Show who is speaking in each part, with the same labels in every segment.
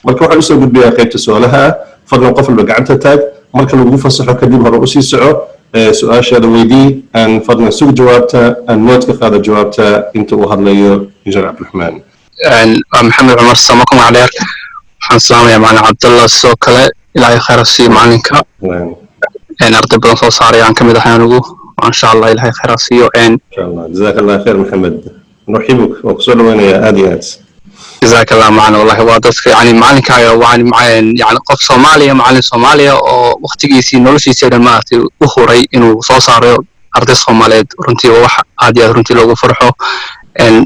Speaker 1: marka waxaan usoo gudbiyaa qaybta su'aalaha fadlan qof walba gacanta taag marka lagu fasaxo kadib hore usii soco su-aashaada weydii aan fadlan sug jawaabta aan nood ka qaada jawaabta inta uu hadlayo injineer cabdiraxmaan
Speaker 2: محمد عمر سماكم عليك waxaan salaamayaa macalin cabdalla sidoo kale ilaahay khayr siiyo macalinka arday badan soo saaray aan kamid ahay anigu insha allah ilaahay khayr siiyo
Speaker 1: insha allah jazaak allah khayr maxamed nuxibuk waa kusoo dhaweynayaa aad iyo aad
Speaker 2: jazaak allah macalin wallahi waa dadka yani macalinkaaga yani qof soomaaliya macalin soomaaliya oo waqtigiisii noloshiisa dhan maaragtay u huray inuu soo saaro arday soomaaliyeed runtii waa wax aad iyo aad runtii loogu farxo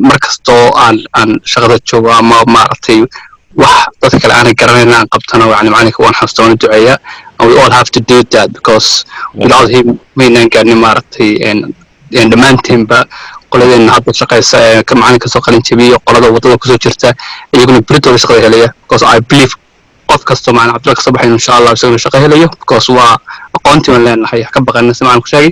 Speaker 2: markastoo aan shaqada joogo ama maaragtay wax dadka kale aanay garanayn aan qabtano yani macalinka waan xasuustoona duceeya and we all have to do that because without him maynaan gaarnin maaragtay dhammaantiinba qoladeena hadda shaqaysa ka macalinka soo qalin jabiyo qolada wadada kusoo jirta iyaguna beritooda shaqada helaya because I believe qof kastoo macalin cabdilla kasoo baxayn insha allah isaguna shaqo helayo because waa aqoontii waan leenahay ka baqana si macalinku sheegay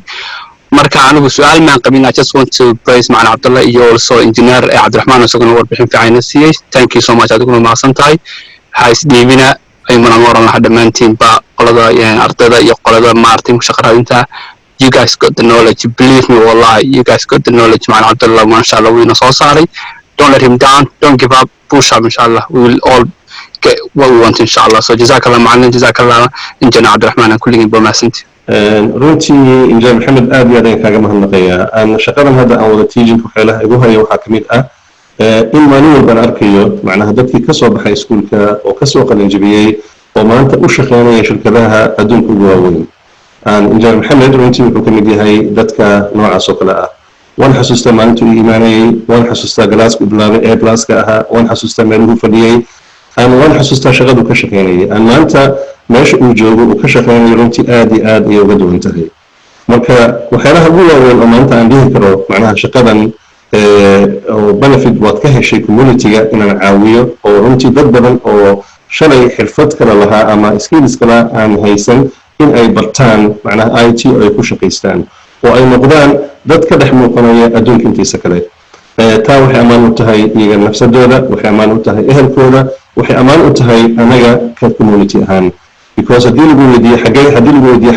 Speaker 2: marka anigu su'aal maan qabin I just want to praise macalin cabdalla iyo also engineer Abdirahman isaguna warbixin fiican siiyay thank you so much adiguna mahadsan tahay hays dhiibina ayman aan oran lahaa dhammaantiinba qolada ardayda iyo qolada maartay shaqaraadinta you guys got the knowledge believe me wallahi you guys got the knowledge macalin cabdalla masha Allah wiina soo saaray don't let him down don't give up push up inshallah we will all get what we want inshallah so jazakallah macalin jazakallah engineer Abdirahman kulligiin baa mahadsantii
Speaker 1: runtii injineer maxamed aad iyo aad ayaan kaaga mahadnaqayaa aan shaqadan hadda aan wada tiijinka waxyaalaha igu haya waxaa kamid ah in maalin walbaan arkayo macnaha dadkii kasoo baxay iskuulka oo kasoo qalinjibiyey oo maanta u shaqeynaya shirkadaha adduunka ugu waaweyn injineer maxamed runtii wuxuu kamid yahay dadka noocaas oo kale ah waan xasuustaa maalintuu ii imaanayay waan xasuustaa galaaska u bilaabay ee blaaska ahaa waan xasuustaa meeluhu fadhiyey waan xasuustaa shaqadu ka shaqeynayay aan maanta meesha uu joogo uu ka shaqeynayo runtii aad iyo aad ayay uga duwan tahay marka waxyaalaha ugu waaweyn oo maanta aan dhihi karo macnaha shaqadan oo benefit waad ka heshay communityga inaan caawiyo oo runtii dad badan oo shalay xirfad kale lahaa ama skills kale aan haysan in ay bartaan macnaha IT oo ay ku shaqaystaan oo ay noqdaan dad ka dhex muuqanaya adduunka intiisa kale taa waxay ammaan u tahay iyaga nafsadooda waxay ammaan u tahay ehelkooda waxay ammaan u tahay anaga ka community ahaan because haddii lagu weydiiyo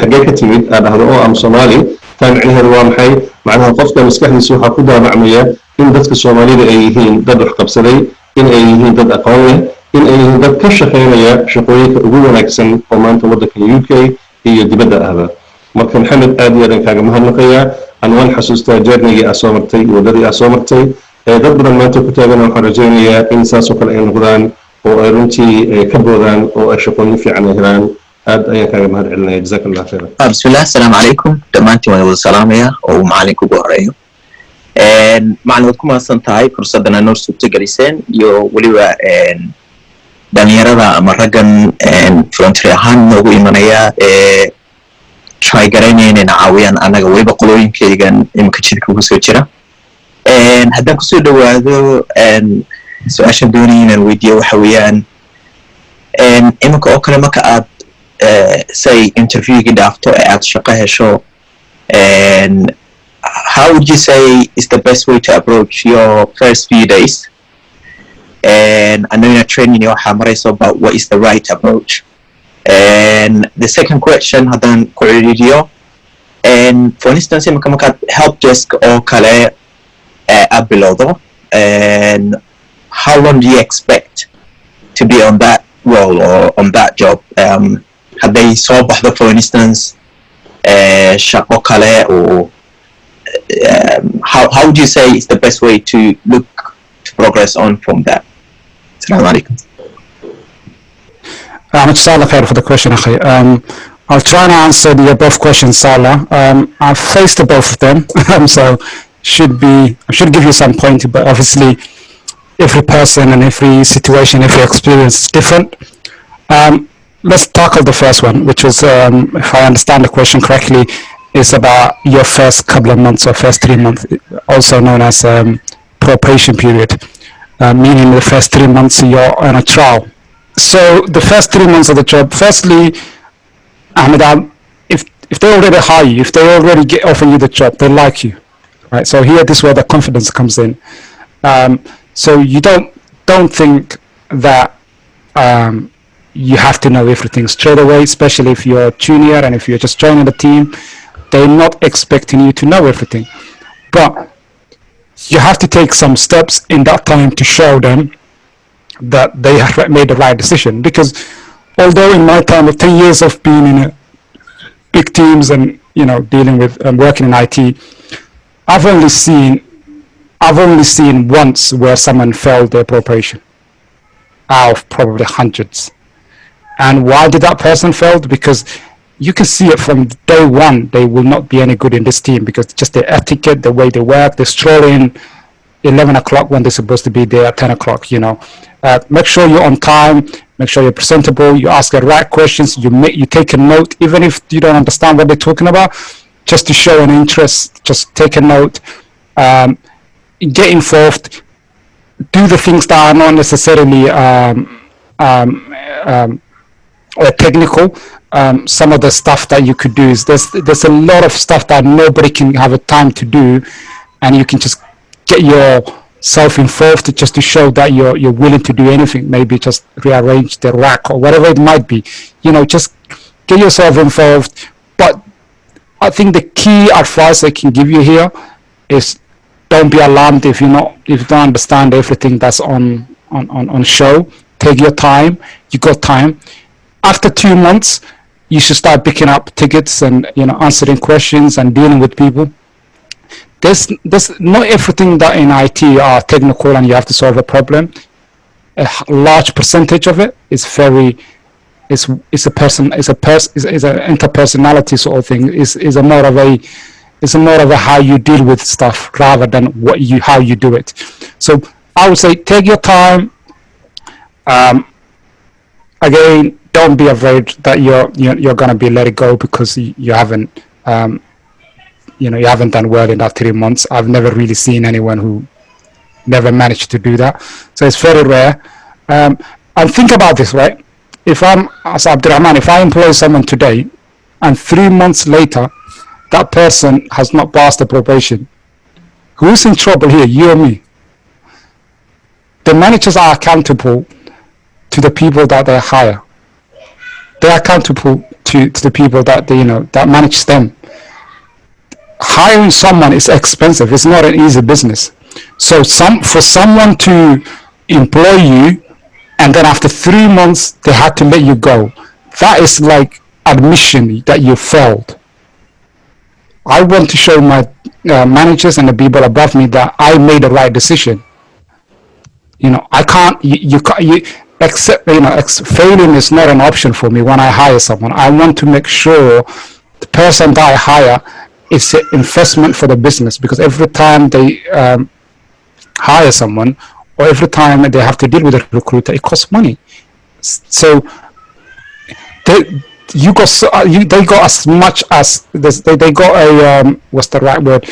Speaker 1: xaggee ka timid aad dhahdo oo am Soomaali taa macnaheedu waa maxay macnaha qofka maskaxdiisa waxaa ku daabacmaya in dadka Soomaalida ay yihiin dad wax qabsaday in ay yihiin dad aqoon leh in ay yihiin dad ka shaqeynaya shaqooyinka ugu wanaagsan oo maanta waddanka UK iyo dibadda ahba marka maxamed aad iyo aad kaaga mahadnaqayaa aan waan xasuustaa journey-gii aad soo martay wadadii aad soo martay dad badan maanta ku taagan waxaan rajaynayaa in saas oo kale ay noqdaan oo ay runtii ka boodaan oo ay shaqooyin fiican ay helaan aad ayaan kaaga mahad celinaya jazakallahu khayran
Speaker 3: bismillah assalaamu calaykum dhammaantiin waan wada salaamaya oo uu macalinka ugu horeeyo macalin waad ku mahadsan tahay fursaddan aad noo suurtageliseen iyo weliba dhalinyarada ama raggan volunteer ahaan noogu imanaya try garaynaya inayna caawiyaan annaga weliba qolooyinkaygan iminka jidka ugu soo jira haddaan kusoo dhawaado su-aashan doonaya inaan weydiiyo waxa weeyaan iminka oo kale marka aad say interviewgii dhaafto ee aad shaqo hesho how would you say is the best way to approach your first few days I know you're training waxaa marayso but what is the right approach and the second question haddaan ku celiyo for instance iminka markaad help desk oo kale aad bilowdo how long do you expect to be on that role or on that job hadday soo baxdo for instance shaqo kale or how would you say is the best way to look to progress on from that assalamu alaikum
Speaker 4: Salah khair for the question akhi. I'll try and answer the above questions, Salah. I've faced the both of them, so I should give you some point, but obviously every person and every situation, every experience is different. Let's tackle the first one, which was, if I understand the question correctly, is about your first couple of months or first 3 months, also known as probation period, meaning the first 3 months you're on a trial. So the first 3 months of the job, firstly, Ahmed, if they already hire you, if they already offer you the job, they like you, right? So here, this is where the confidence comes in. So you don't think that you have to know everything straight away, especially if you're a junior and if you're just joining the team. They're not expecting you to know everything. But you have to take some steps in that time to show them that they have made the right decision. Because although in my time of 10 years of being in big teams and dealing with and working in IT, I've only seen once where someone failed their preparation out of probably hundreds. And why did that person fail? Because you can see it from day one, they will not be any good in this team because just their etiquette, the way they work, they stroll in 11 o'clock when they're supposed to be there at 10 o'clock, Make sure you're on time, make sure you're presentable, you ask the right questions, you take a note, even if you don't understand what they're talking about, just to show an interest, just take a note, get involved, do the things that are not necessarily technical. Some of the stuff that you could do is there's a lot of stuff that nobody can have a time to do, and you can just get yourself involved just to show that you're willing to do anything. Maybe just rearrange the rack or whatever it might be. Just get yourself involved. But I think the key advice I can give you here is don't be alarmed if you don't understand everything that's on show. Take your time. You got time. After 2 months, you should start picking up tickets and answering questions and dealing with people. There's not everything that in IT are technical and you have to solve a problem. A large percentage of it is an interpersonality sort of thing. Is a more of a how you deal with stuff rather than how you do it. So I would say take your time. Again, don't be afraid that you're gonna be let it go because you haven't you haven't done well in that 3 months. I've never really seen anyone who never managed to do that. So it's very rare. And think about this, right? If I'm as Abdirahman, if I employ someone today and 3 months later that person has not passed the probation, who's in trouble here? You or me? The managers are accountable to the people that they hire. They're accountable to the people that that manage them. Hiring someone is expensive. It's not an easy business. So for someone to employ you and then after 3 months they had to let you go, that is like admission that you failed. I want to show my managers and the people above me that I made the right decision. I can't. You accept. Failing is not an option for me when I hire someone. I want to make sure the person that I hire is an investment for the business, because every time they hire someone or every time they have to deal with a recruiter, it costs money. So they got as much as this, they got a what's the right word?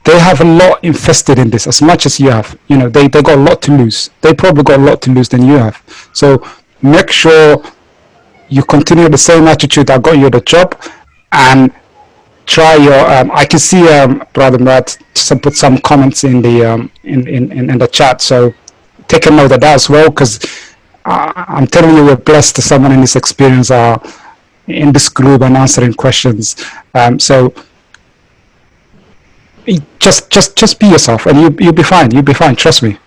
Speaker 4: They have a lot invested in this as much as you have. They got a lot to lose. They probably got a lot to lose than you have. So make sure you continue the same attitude that got you the job, and try your. I can see Brother Matt put some comments in the in the chat. So take a note of that as well, because I'm telling you, we're blessed to someone in this experience are in this group and answering questions. So just be yourself, and you'll be fine. You'll be fine. Trust me.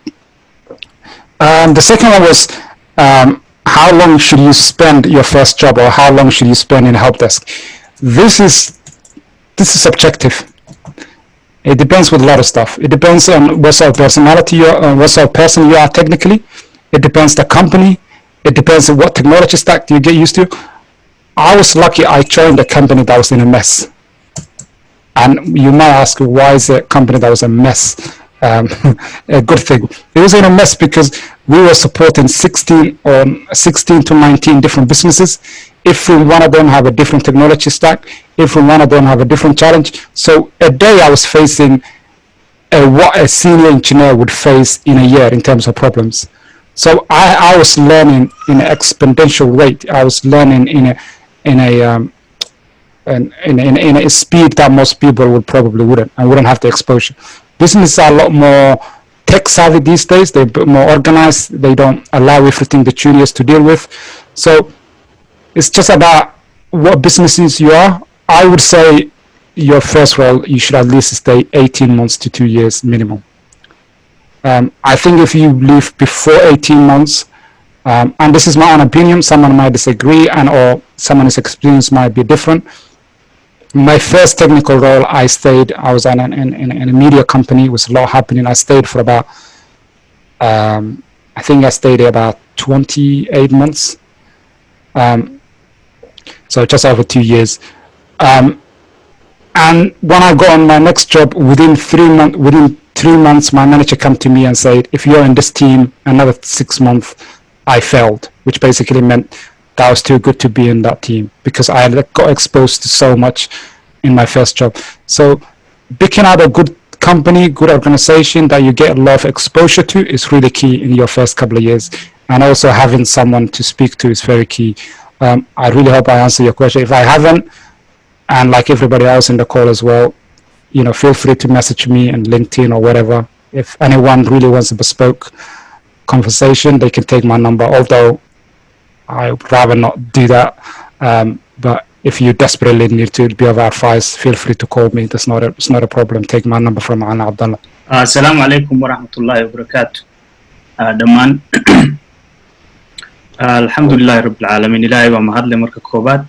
Speaker 4: The second one was how long should you spend your first job, or how long should you spend in a help desk? This is subjective. It depends with a lot of stuff. It depends on what sort of personality what sort of person you are technically. It depends the company. It depends on what technology stack you get used to. I was lucky. I joined a company that was in a mess. And you might ask, why is a company that was a mess a good thing? It was in a mess because we were supporting 16 to 19 different businesses. Every one of them have a different technology stack. Every one of them have a different challenge. So a day I was facing what a senior engineer would face in a year in terms of problems. So I was learning in an exponential rate. I was learning in a speed that most people would probably wouldn't have the exposure. Businesses are a lot more tech savvy these days. They're a bit more organized. They don't allow everything the juniors to deal with. So it's just about what businesses you are. I would say your first role, you should at least stay 18 months to 2 years minimum. I think if you leave before 18 months, and this is my own opinion, someone might disagree, and or someone's experience might be different. My first technical role, I was in a media company. It was a lot happening. I stayed for about, I think I stayed there about 28 months. So just over 2 years. And when I got on my next job, within 3 months, my manager came to me and said, if you're in this team another 6 months, I failed, which basically meant that I was too good to be in that team because I got exposed to so much in my first job. So picking out a good company, good organization that you get a lot of exposure to is really key in your first couple of years. And also having someone to speak to is very key. I really hope I answered your question. If I haven't, and like everybody else in the call as well, feel free to message me on LinkedIn or whatever. If anyone really wants a bespoke conversation, they can take my number, although I would rather not do that. But if you desperately need to be of advice, feel free to call me. It's not a problem. Take my number from Abdile.
Speaker 5: Assalamu alaikum wa rahmatullahi wa barakatuh. Daman. Alhamdulillah rabbil alamin. Ilaahay waa mahadle marka koobaad.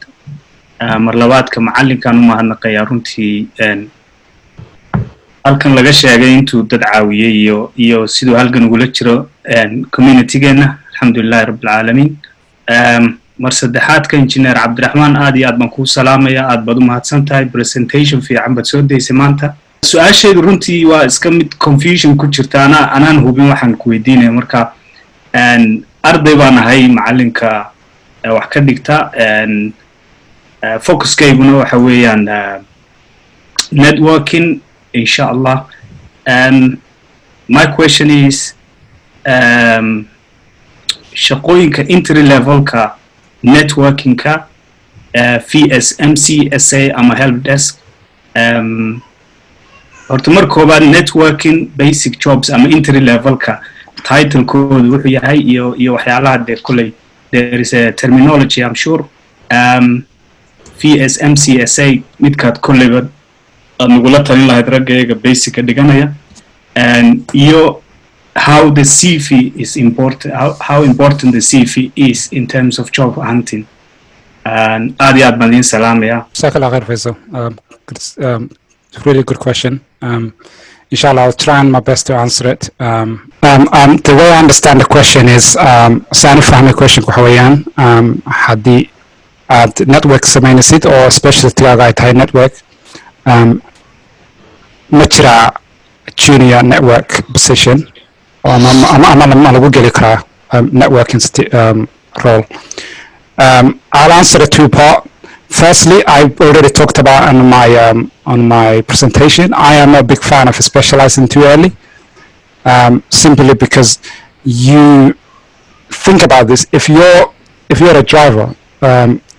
Speaker 5: Mar labaadka macallinkan u mahadnaqayaa runtii halkan laga sheegay intuu dad caawiyay iyo sidoo halkan ugula jiro community-geena. Alhamdulillah rabbil alamin. Mar saddexaadka engineer Abdirahman aad iyo aad baan kuu salaamaya. Aad baad u mahadsan tahay. Presentation fiican baad soo deysay maanta. Su'aashaydu runtii waa iska mid confusion ku jirta. Anaan hubin waxaan ku weydiinaya marka arday baan ahay macallinka wax ka dhigta. Focuskayguna waxa weeyaan networking inshallah. My question is shaqooyinka entry levelka networkingka VSMCSA ama help desk horta mar koobaad networking basic jobs ama entry levelka title koodu wuxuu yahay iyo waxyaalaha de kulay there is a terminology I'm sure VSMCSA midkaad kullayba aad nagula talin lahayd raggayga basic ka dhiganaya iyo how the CV is important, how important the CV is in terms of job hunting. And aad baan salaamaya.
Speaker 4: Jazakallah khair, Faisal. Really good question. Inshallah, I'll try my best to answer it. The way I understand the question is, saan u fahmay question waxa weeyaan haddii aad network samaynasid oo specialty-gaaga ay tahay network, ma jira junior network position ama lagu geli karaa networking role. I'll answer the two-part. Firstly, I've already talked about on my presentation. I am a big fan of specializing too early, simply because you think about this. If you're a driver,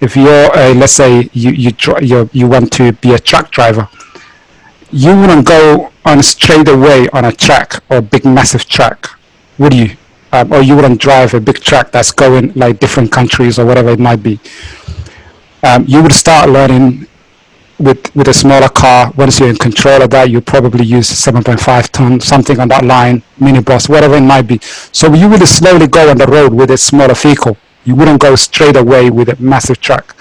Speaker 4: if you're let's say you want to be a truck driver, you wouldn't go on straight away on a track or big massive track, would you? Or you wouldn't drive a big truck that's going like different countries or whatever it might be. You would start learning with a smaller car. Once you're in control of that, you probably use 7.5 ton, something on that line, minibus, whatever it might be. So you would slowly go on the road with a smaller vehicle. You wouldn't go straight away with a massive truck.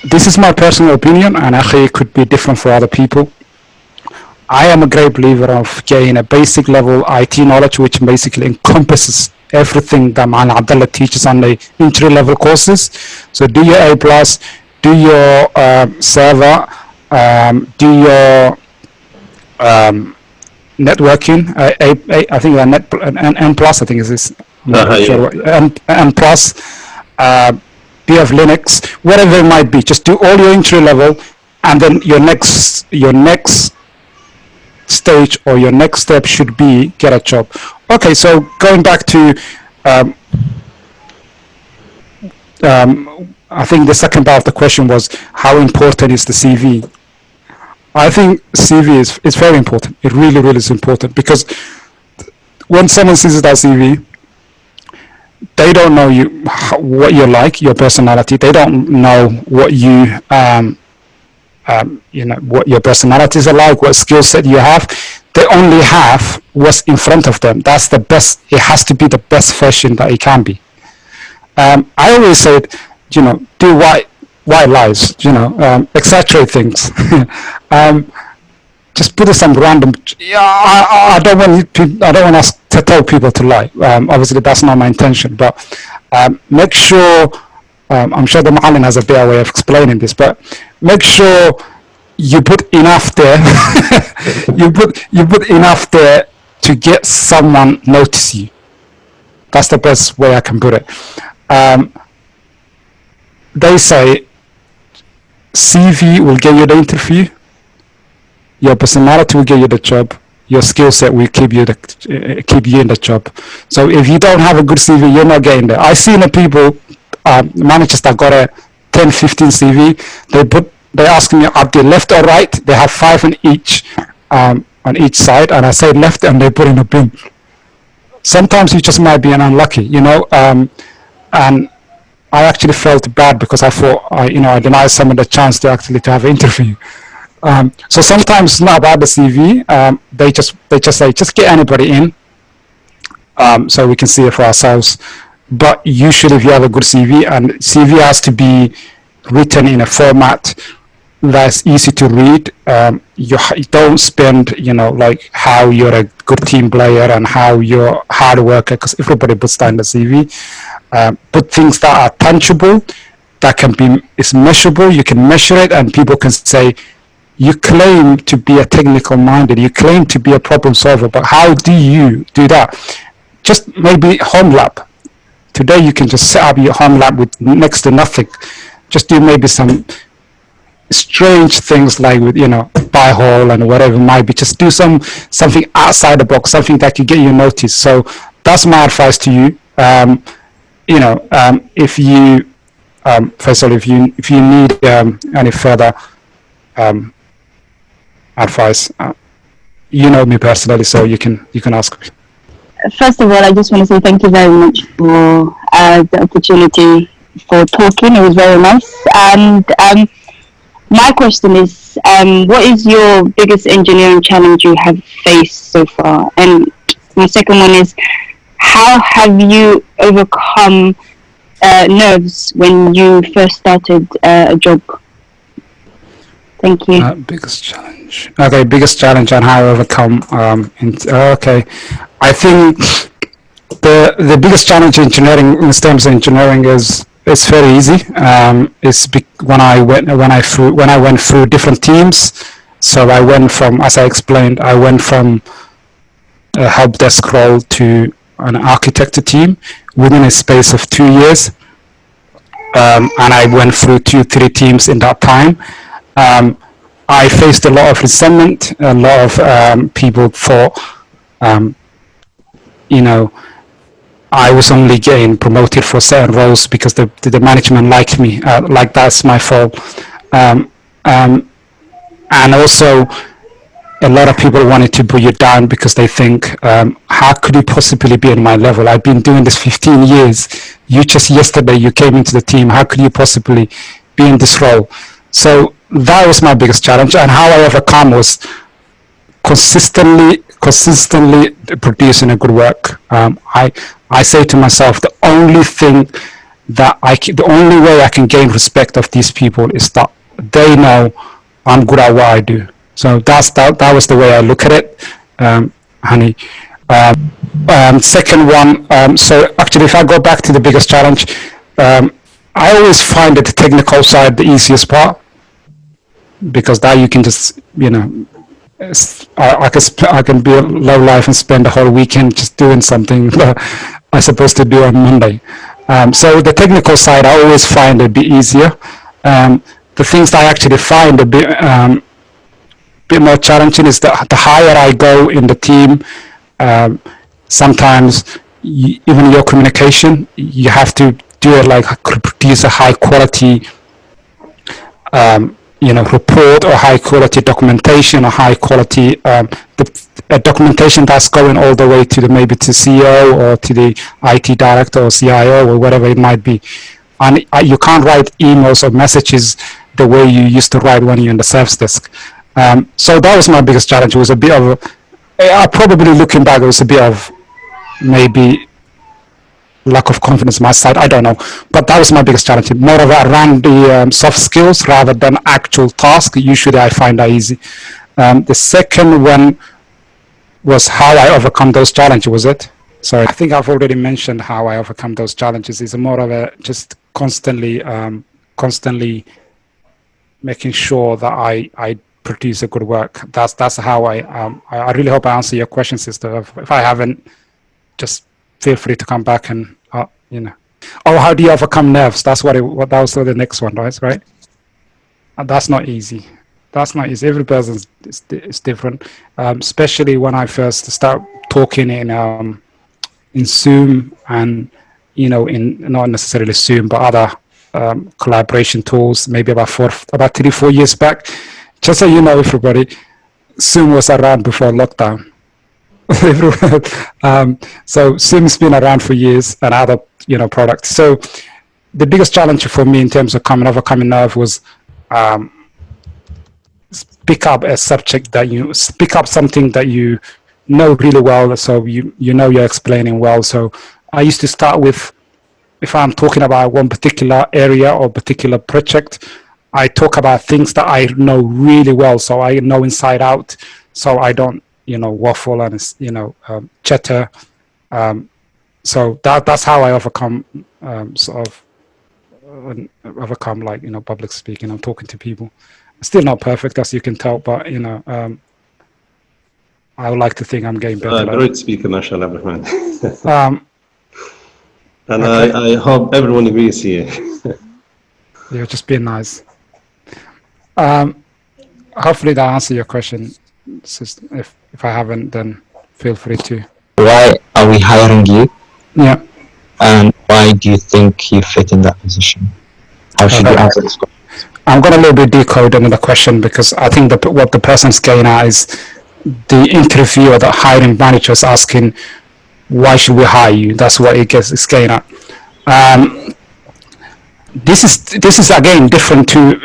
Speaker 4: This is my personal opinion, and actually it could be different for other people. I am a great believer of getting a basic level IT knowledge, which basically encompasses everything that Ma'al Abdile teaches on the entry level courses. So do your A+, do your server, do your networking, I think N+, I think is this, N+, do you have Linux, whatever it might be, just do all your entry level, and then your next stage or your next step should be get a job. Okay, so going back to I think the second part of the question was how important is the CV? I think CV is very important. It really, really is important, because when someone sees that CV, they don't know you, what you're like, your personality. They don't know what you, what your personalities are like, what skill set you have. They only have what's in front of them. That's the best. It has to be the best version that it can be. I always said, do white lies, exaggerate things. Just put some random. I don't want us to tell people to lie. Obviously, that's not my intention. But make sure. I'm sure the Ma'alin has a better way of explaining this, but make sure you put enough there. you put enough there to get someone notice you. That's the best way I can put it. They say CV will get you the interview, your personality will get you the job, your skill set will keep you in the job. So if you don't have a good CV, you're not getting there. I've seen the people, managers that got a 10, 15 CV, they ask me, Abdile, left or right? They have 5 on each side, and I say left, and they put in a bin. Sometimes you just might be unlucky, and I actually felt bad because I thought I denied someone the chance to have an interview. So sometimes it's not about the CV. They just say, just get anybody in, so we can see it for ourselves. But usually, if you have a good CV, and CV has to be written in a format that's easy to read. You don't spend, like how you're a good team player and how you're a hard worker, because everybody puts that in the CV. Put things that are tangible, it's measurable, you can measure it, and people can say, you claim to be a technical minded, you claim to be a problem solver, but how do you do that? Just maybe home lab. Today you can just set up your home lab with next to nothing. Just do maybe some strange things like with, buy hole and whatever it might be. Just do something outside the box, something that could get you noticed. So that's my advice to you. If you, Faisal, if you need any further advice, you know me personally, so you can ask me.
Speaker 6: First of all, I just want to say thank you very much for the opportunity for talking. It was very nice. And my question is, what is your biggest engineering challenge you have faced so far? And my second one is, how have you overcome nerves when you first started a job? Thank you.
Speaker 4: Biggest challenge. Okay, biggest challenge and how I overcome. Okay, I think the biggest challenge in engineering, in terms of engineering, is it's very easy. It's when I went through different teams. So I went from, as I explained, a help desk role to an architecture team within a space of 2 years. And I went through 2-3 teams in that time. I faced a lot of resentment. A lot of people thought, I was only getting promoted for certain roles because the management liked me. Like that's my fault. And also, a lot of people wanted to put you down because they think, how could you possibly be at my level? I've been doing this 15 years. Yesterday you came into the team. How could you possibly be in this role? So that was my biggest challenge. And how I overcome was consistently producing a good work. I say to myself, the only way I can gain respect of these people is that they know I'm good at what I do. So that was the way I look at it, honey. Second one, so actually if I go back to the biggest challenge, I always find the technical side the easiest part, because that you can just, I can be a low life and spend the whole weekend just doing something that I'm supposed to do on Monday. So the technical side I always find a bit easier. The things that I actually find a bit more challenging is that the higher I go in the team, sometimes even your communication, you have to do it like produce a high quality report or high quality documentation or high quality documentation that's going all the way to maybe to CEO or to the IT director or CIO or whatever it might be. And you can't write emails or messages the way you used to write when you're in the service desk. So that was my biggest challenge. It was a bit of, probably looking back, it was a bit of maybe lack of confidence on my side, I don't know, but that was my biggest challenge. More of around the soft skills rather than actual task. Usually I find that easy. The second one was how I overcome those challenges, was it? Sorry, I think I've already mentioned how I overcome those challenges. It's more of a just constantly making sure that I produce a good work. That's how I really hope I answer your question, sister. If I haven't, just feel free to come back and, Oh, how do you overcome nerves? That was the next one, right? That's not easy. That's not easy. Every person is different, especially when I first start talking in Zoom and, in not necessarily Zoom, but other collaboration tools, maybe about 3-4 years back. Just so you know, everybody, Zoom was around before lockdown. So Zoom's been around for years and other products. So the biggest challenge for me in terms of overcoming nerve was pick up a subject pick up something that you know really well, so you're explaining well. So I used to start with, if I'm talking about one particular area or particular project, I talk about things that I know really well, so I know inside out, so I don't waffle and chatter. So that's how I overcome public speaking. I'm talking to people. Still not perfect, as you can tell, but I would like to think I'm getting better.
Speaker 1: Great speaker, mashallah, Abdirahman. And okay. I hope everyone agrees here.
Speaker 4: You're just being nice. Hopefully that answers your question. If I haven't, then feel free to.
Speaker 7: Why are we hiring you?
Speaker 4: Yeah.
Speaker 7: And why do you think you fit in that position? How should you answer this question?
Speaker 4: I'm going to a little bit decode another question, because I think what the person's getting at is the interviewer, the hiring manager, is asking, why should we hire you? That's what it's getting at. This is again different to.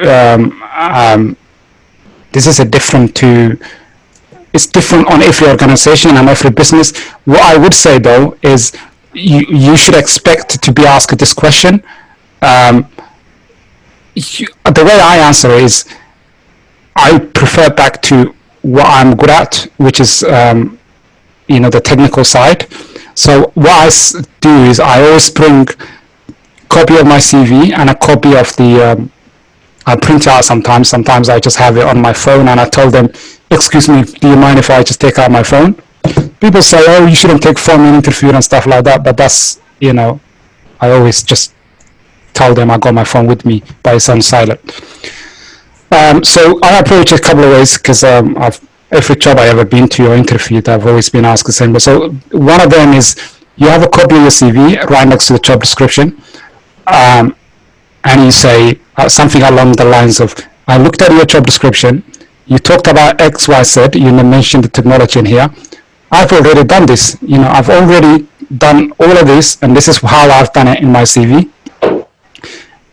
Speaker 4: It's different on every organization and every business. What I would say though is you should expect to be asked this question. The way I answer is I prefer back to what I'm good at, which is the technical side. So what I do is I always bring a copy of my CV and a copy of the I print it out sometimes. Sometimes I just have it on my phone, and I tell them, excuse me, do you mind if I just take out my phone? People say, oh, you shouldn't take phone in interview and stuff like that. But that's, I always just tell them I got my phone with me, but it's on silent. So I approach it a couple of ways, because every job I ever been to or interviewed, I've always been asked the same. But so one of them is you have a copy of your CV right next to the job description. And you say something along the lines of, I looked at your job description, you talked about X, Y, Z, you mentioned the technology in here. I've already done this. I've already done all of this, and this is how I've done it in my CV.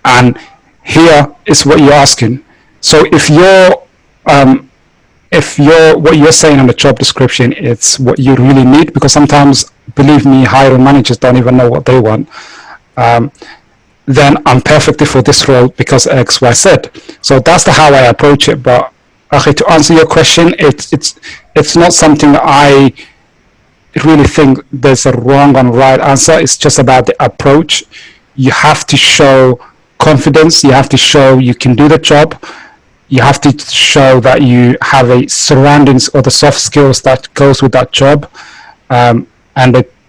Speaker 4: And here is what you're asking. So if what you're saying on the job description, it's what you really need, because sometimes, believe me, hiring managers don't even know what they want. Then I'm perfect for this role because X, Y, Z. So that's how I approach it. But to answer your question, it's not something that I really think there's a wrong and right answer. It's just about the approach. You have to show confidence. You have to show you can do the job. You have to show that you have a surroundings or the soft skills that goes with that job, and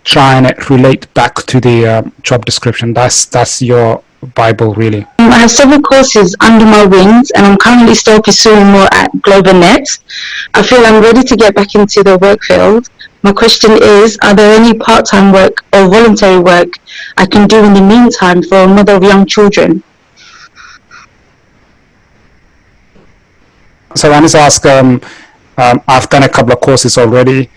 Speaker 4: try and relate back to the job description. That's your Bible, really.
Speaker 6: I have several courses under my wings, and I'm currently still pursuing more at GlobalNet. I feel I'm ready to get back into the work field. My question is, are there any part-time work or voluntary work I can do in the meantime for a mother of young children?
Speaker 4: So I need to ask, I've done a couple of courses already.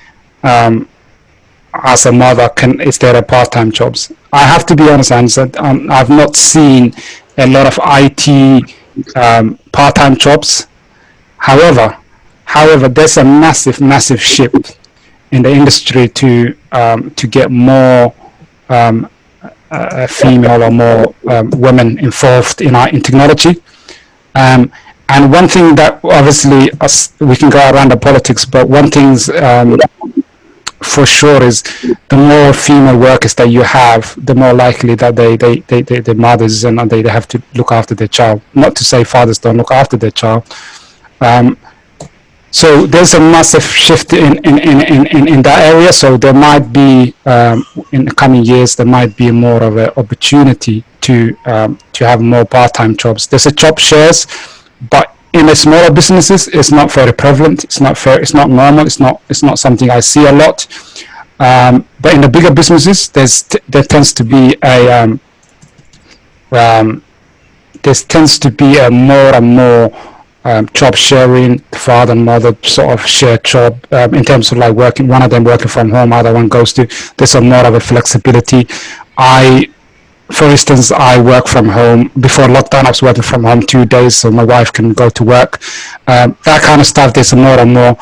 Speaker 4: As a mother, is there a part-time jobs? I have to be honest and answer, I've not seen a lot of IT part-time jobs. However, there's a massive shift in the industry to get more female or more women involved in technology. And one thing that obviously we can go around the politics, but one thing's for sure is the more female workers that you have, the more likely that the mothers and they have to look after their child. Not to say fathers don't look after their child. So there's a massive shift in that area. So there might be in the coming years there might be more of an opportunity to have more part-time jobs. There's a job shares, but in the smaller businesses, it's not very prevalent. It's not fair. It's not normal. It's not something I see a lot. But in the bigger businesses, there tends to be a more and more job sharing, father and mother sort of share job in terms of like working. One of them working from home, other one goes to. There's a more of a flexibility. For instance, I work from home. Before lockdown, I was working from home 2 days, so my wife can go to work. That kind of stuff, there's more and more.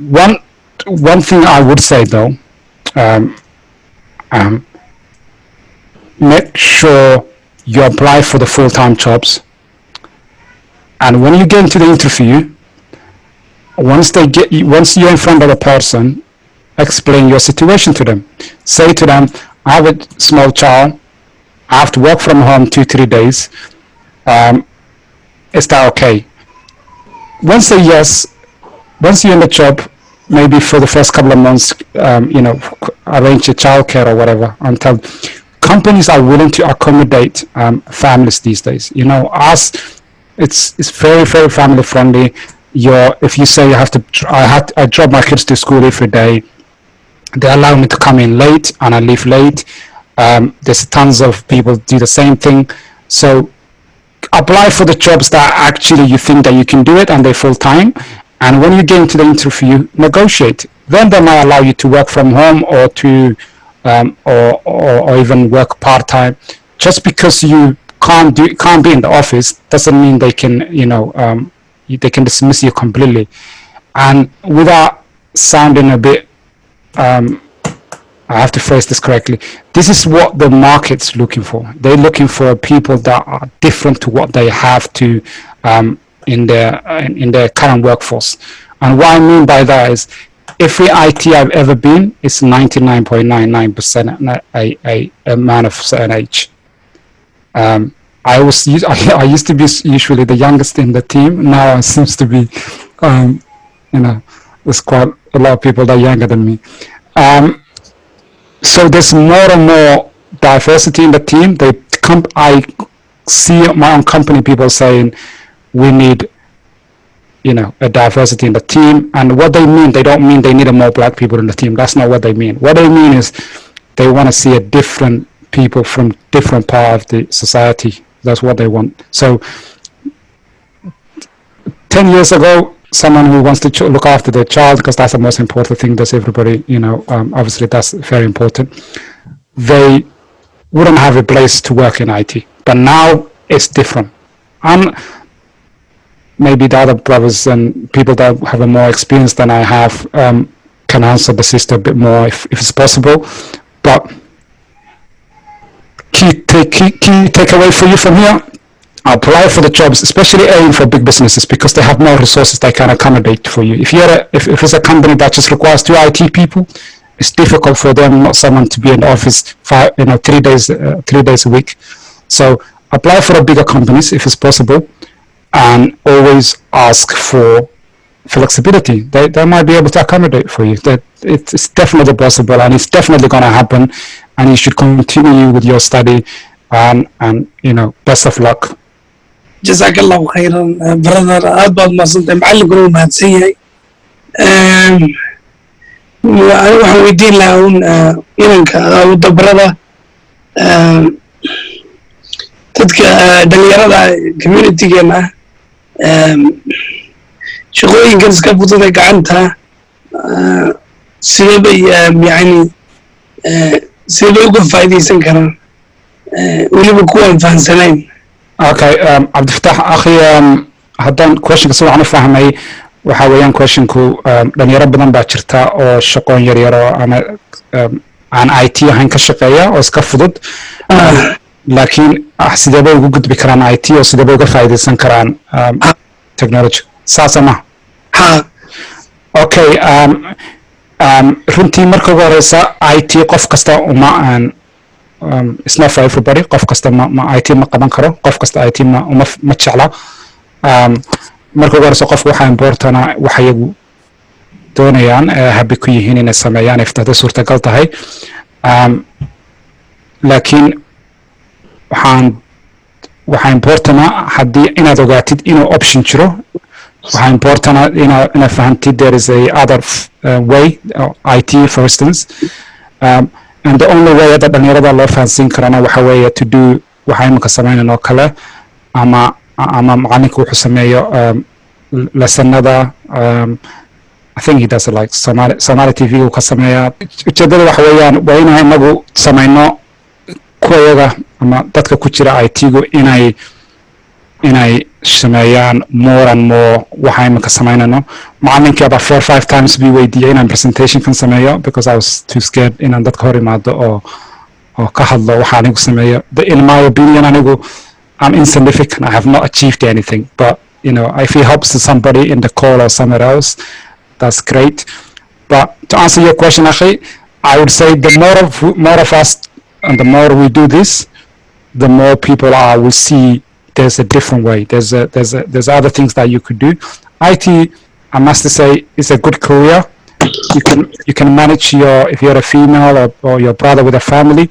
Speaker 4: One thing I would say, though, make sure you apply for the full-time jobs. And when you get into the interview, once you're in front of the person, explain your situation to them. Say to them, I have a small child. I have to work from home 2-3 days. Is that okay? Once they say yes, once you're in the job, maybe for the first couple of months, arrange your childcare or whatever. Until companies are willing to accommodate families these days. It's very family friendly. If you say I drop my kids to school every day, they allow me to come in late and I leave late. There's tons of people do the same thing. So apply for the jobs that actually you think that you can do it and they're full time. And when you get into the interview, negotiate. Then they might allow you to work from home or to or even work part time. Just because you can't be in the office doesn't mean they can they can dismiss you completely. And without sounding a bit I have to phrase this correctly. This is what the market's looking for. They're looking for people that are different to what they have to in their current workforce. And what I mean by that is, every IT I've ever been is 99.99% a man of certain age. I used to be usually the youngest in the team. Now it seems to be, there's quite a lot of people that are younger than me. So there's more and more diversity in the team. I see my own company people saying we need, a diversity in the team. And what they mean, they don't mean they need more black people in the team. That's not what they mean. What they mean is they want to see a different people from different part of the society. That's what they want. So 10 years ago, someone who wants to look after their child, because that's the most important thing, does everybody, obviously that's very important. They wouldn't have a place to work in IT, but now it's different. And maybe the other brothers and people that have a more experience than I have can answer the sister a bit more if it's possible. But key takeaway for you from here: apply for the jobs, especially aim for big businesses, because they have more resources they can accommodate for you. If it's a company that just requires 2 IT people, it's difficult for them, not someone to be in the office 3 days a week. So apply for the bigger companies if it's possible, and always ask for flexibility. They might be able to accommodate for you. That it's definitely possible, and it's definitely going to happen. And you should continue with your study, and best of luck.
Speaker 8: جزاك الله خيرا brother aad baad mahadsantay macallinkuna wuu mahadsan yahay waxaan weydiin lahaa un inanka dabrada dadka dhalinyarada communitygeena shaqooyinkan iska fudud ee gacanta sidee bay yani sidee bay uga faa'iidaysan karaan weliba kuwaan fahansanayn.
Speaker 4: Okay, Abdifatah akhi, haddaan questionka si waxaan u fahmay waxa weeyaan questionku dhalinyaro badan baa jirta oo shaqoon yaryar oo aan IT ahayn ka shaqeeya oo iska fudud laakiin sidee bay ugu gudbi karaan IT oo sidee bay uga faa'iidaysan karaan technology saasa ma okay runtii marka ugu horeysa IT qof kasta uma it's not for everybody qof kasta ma IT ma qaban karo qof kasta IT ma jecla marka ugu horeysa qofku waxaa importana waxa iyagu doonayaan habi ku yihiin inay sameeyaan iftada suurtagal tahay laakiin waxaa importana haddii inaad ogaatid inuu option jiro waxaa importana inaad fahantid there is a other way IT for instance and the only way that dhalinyarada loo fahansiin karana waxa weeye to do waxa iminka samaynan oo kale ama macalinka wuxuu sameeyo lesanada I think he does it like Somali TV uu ka sameeyaa ujeedada waxa weeyaan waa inaan inagu samayno kuwayaga ama dadka ku jira IT-gu inay sameeyaan more and more waxa iminka samaynano macalinkii about 4-5 times bii weydiiyay inaan presentation kan sameeyo because I was too scared inaan dadka hor imaado oo ka hadlo waxa anigu sameeyo in my opinion anigu I'm insignificant. I have not achieved anything, but you know, if it helps to somebody in the call or somewhere else, that's great. But to answer your question, Akhi, I would say the more of us and the more we do this, the more people will see there's a different way. There's other things that you could do. IT, I must say, is a good career. You can manage if you're a female or your brother with a family.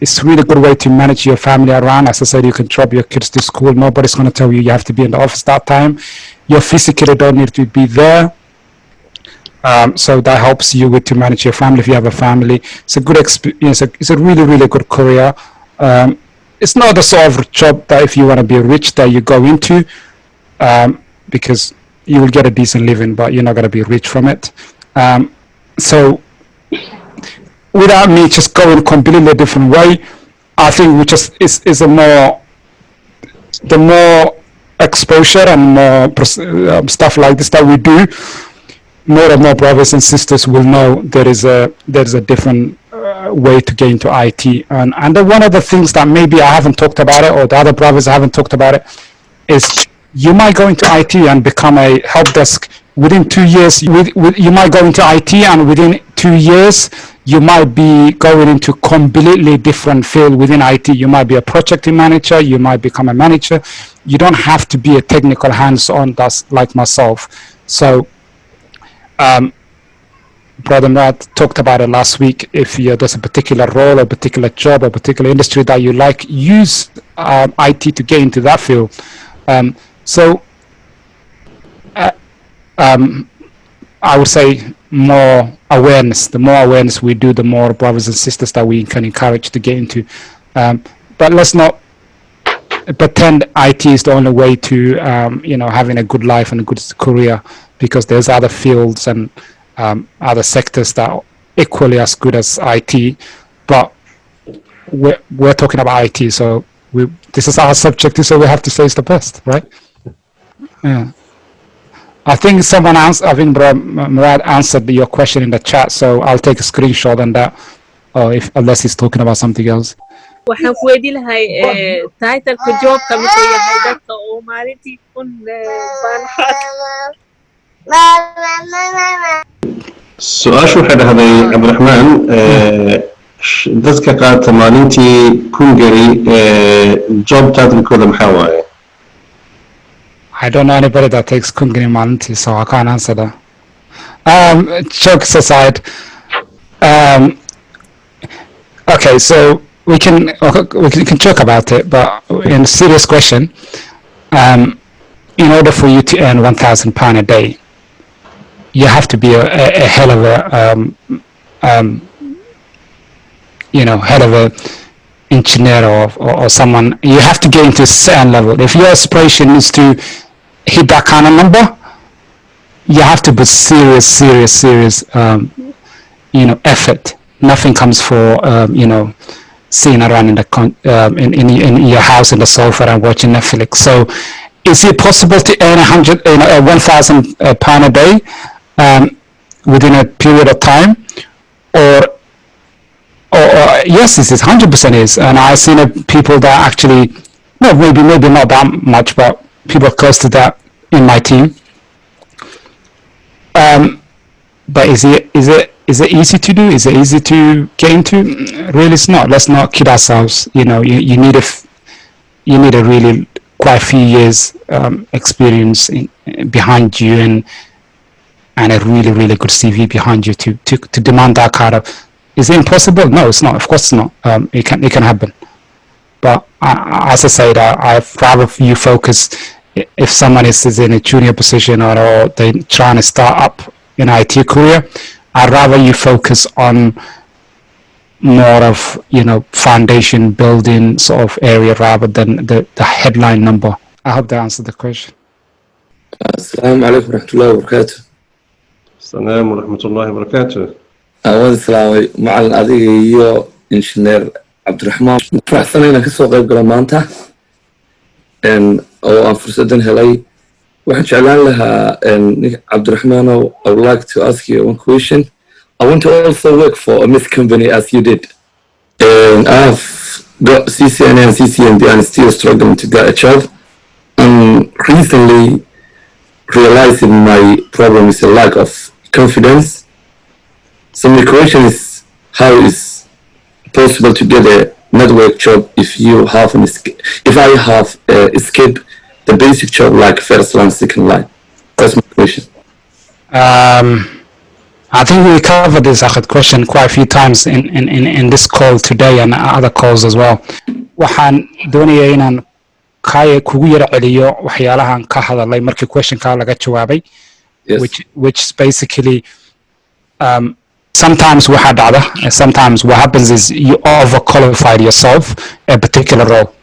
Speaker 4: It's really a good way to manage your family around. As I said, you can drop your kids to school. Nobody's going to tell you have to be in the office that time. You physically don't need to be there. So that helps you to manage your family if you have a family. It's a good experience. It's a really, really good career. It's not the sort of job that if you want to be rich that you go into because you will get a decent living, but you're not going to be rich from it. So without me just going completely different way, I think we just is a the more exposure and more stuff like this that we do, more and more brothers and sisters will know there is a different way to get into IT. And one of the things that maybe I haven't talked about it or the other brothers haven't talked about it is you might go into IT and become a help desk. Within 2 years, you might go into IT and within 2 years, you might be going into completely different field within IT. You might be a project manager. You might become a manager. You don't have to be a technical hands-on that's like myself. So, Brother Murad talked about it last week. If there's a particular role, a particular job, a particular industry that you like, use IT to get into that field. I would say more awareness. The more awareness we do, the more brothers and sisters that we can encourage to get into. But let's not pretend IT is the only way to, having a good life and a good career, because there's other fields and other sectors that are equally as good as IT. But we're talking about IT, so this is our subject, so we have to say it's the best, right? Yeah. I think Murad answered your question in the chat, so I'll take a screenshot on that, unless he's talking about something else.
Speaker 9: waxaan ku weydiin lahay titleka joobka muxuu yahay dadka oo maalintii kun
Speaker 1: su-aashu waxay dhahday Abdirahman dadka qaata maalintii kun gari job titlekooda maxaa waaye?
Speaker 4: I don't know anybody that takes Kungani Malanti, so I can't answer that. Jokes aside, okay, so we can joke about it, but in a serious question, in order for you to earn £1,000 a day, you have to be a hell of a head of a engineer or someone. You have to get into a certain level. If your aspiration is to hit that kind of number, you have to put serious effort. Nothing comes for sitting around in your house in the sofa and watching Netflix. So is it possible to earn £1,000 a day within a period of time? Or yes, this is 100% is. And I've seen people that actually, no, maybe not that much, but people close to that in my team. But is it easy to do? Is it easy to get into? Really, it's not. Let's not kid ourselves. You need a really quite a few years experience behind you and a really good CV behind you to demand that kind of. Is it impossible? No, it's not. Of course, it's not. It can happen. But as I said, I'd rather you focus. If someone is in a junior position or they're trying to start up in IT career, I'd rather you focus on more of foundation building sort of area rather than the headline number. I hope that answered the question.
Speaker 10: Assalamu alaikum warahmatullahi wabarakatuh.
Speaker 1: Assalamu warahmatullahi wabarakatuh.
Speaker 10: Awad salaamay macallin adiga iyo engineer Abdirahman. Faraxsanayna ka soo qayb gala maanta oo aan fursadan helay. Waxaan jeclaan lahaa Abdirahman, I would like to ask you one question. I want to also work for a myth company as you did. And I've got CCNA and CCNB and still struggling to get a job. And recently realizing my problem is a lack of confidence. So my question is, how is possible to get a network job if I have escaped the basic job like first line, second line? That's my question.
Speaker 4: I think we covered this question quite a few times in this call today and other calls as well. Waxaan doonayaa inaan kugu yara celiyo waxyaalahan ka hadalay markii questionka laga jawaabay, which is basically sometimes sometimes what happens is you overqualified yourself a particular role,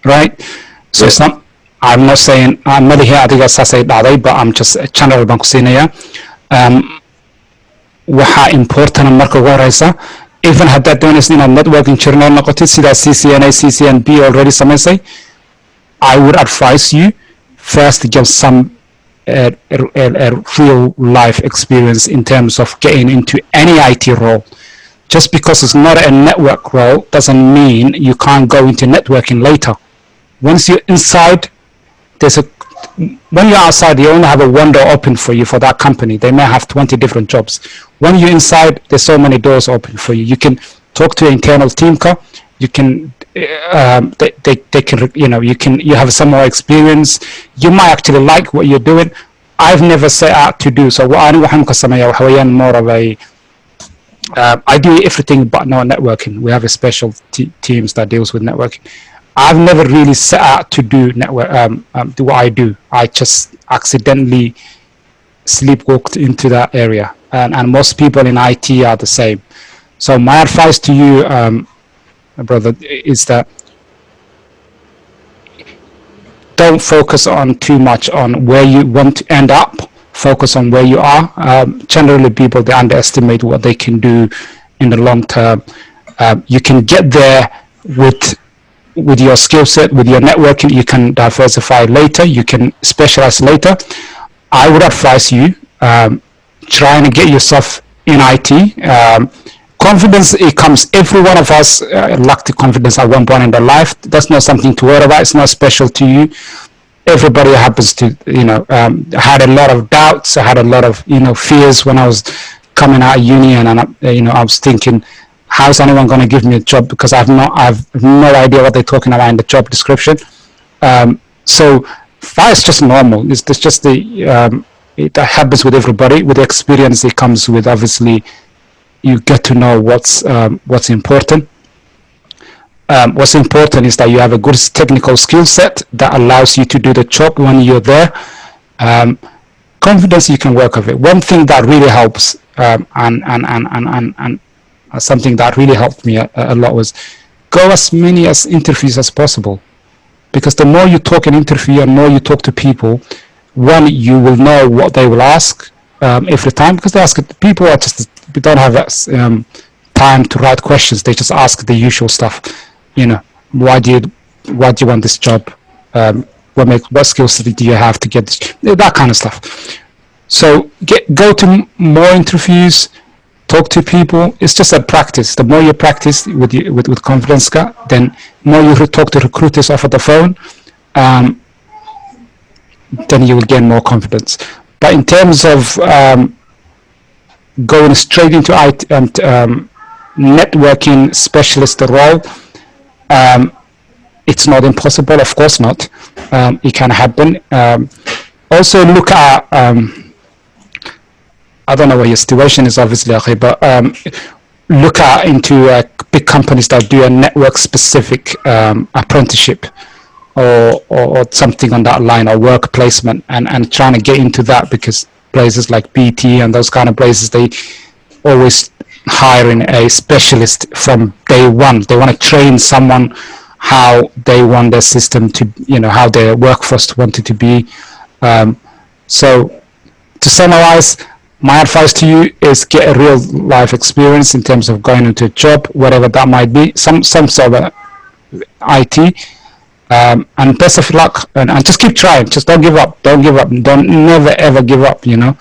Speaker 4: right? So I'm not saying I'm not here adiga saasay dhacday, but I'm just general baan ku siinaya. Waxa important marka ugu horeysa, even haddaad doonaysa inaad network engineer noqotid sida CCNA, CCNB already samaysay, I would advise you first to get some real life experience in terms of getting into any IT role. Just because it's not a network role doesn't mean you can't go into networking later. Once you're inside, when you're outside, you only have a one door open for you for that company. They may have 20 different jobs. When you're inside, there's so many doors open for you. You can talk to your internal team. You can, they can, you have some more experience. You might actually like what you're doing. I've never set out to do so. More of a, I do everything but no networking. We have a special teams that deals with networking. I've never really set out to do do what I do. I just accidentally sleepwalked into that area, and most people in IT are the same. So my advice to you, brother, is that don't focus on too much on where you want to end up. Focus on where you are. Generally, people, they underestimate what they can do in the long term. You can get there with your skill set, with your networking. You can diversify later. You can specialize later. I would advise you trying to get yourself in IT. Confidence, it comes, every one of us lacked the confidence at one point in their life. That's not something to worry about. It's not special to you. Everybody happens to, I had a lot of doubts. I had a lot of, fears when I was coming out of uni, and I was thinking, how's anyone going to give me a job? Because I've no idea what they're talking about in the job description. So that's just normal. It's just it happens with everybody. With the experience, it comes with, obviously, you get to know what's important. What's important is that you have a good technical skill set that allows you to do the job when you're there. Confidence, you can work with it. One thing that really helps, and something that really helped me a lot, was go as many interviews as possible. Because the more you talk in interview and more you talk to people, one, you will know what they will ask every time, because they ask people are just, we don't have that time to write questions. They just ask the usual stuff. You know, why do you want this job? What skills do you have to get this? That kind of stuff. So go to more interviews, talk to people. It's just a practice. The more you practice with confidence, then more you talk to recruiters off the phone, then you will gain more confidence. But in terms of going straight into networking specialist role, it's not impossible, of course not. It can happen. Also look at, I don't know what your situation is, obviously, but look at into big companies that do a network specific apprenticeship or something on that line, or work placement, and trying to get into that, because places like BT and those kind of places, they always hiring a specialist from day one. They want to train someone how they want their system to, you know, how their workforce wanted to be. So to summarize, my advice to you is get a real life experience in terms of going into a job, whatever that might be, some sort of IT, and best of luck, and just keep trying. Just don't give up. Don't never ever give up, you know.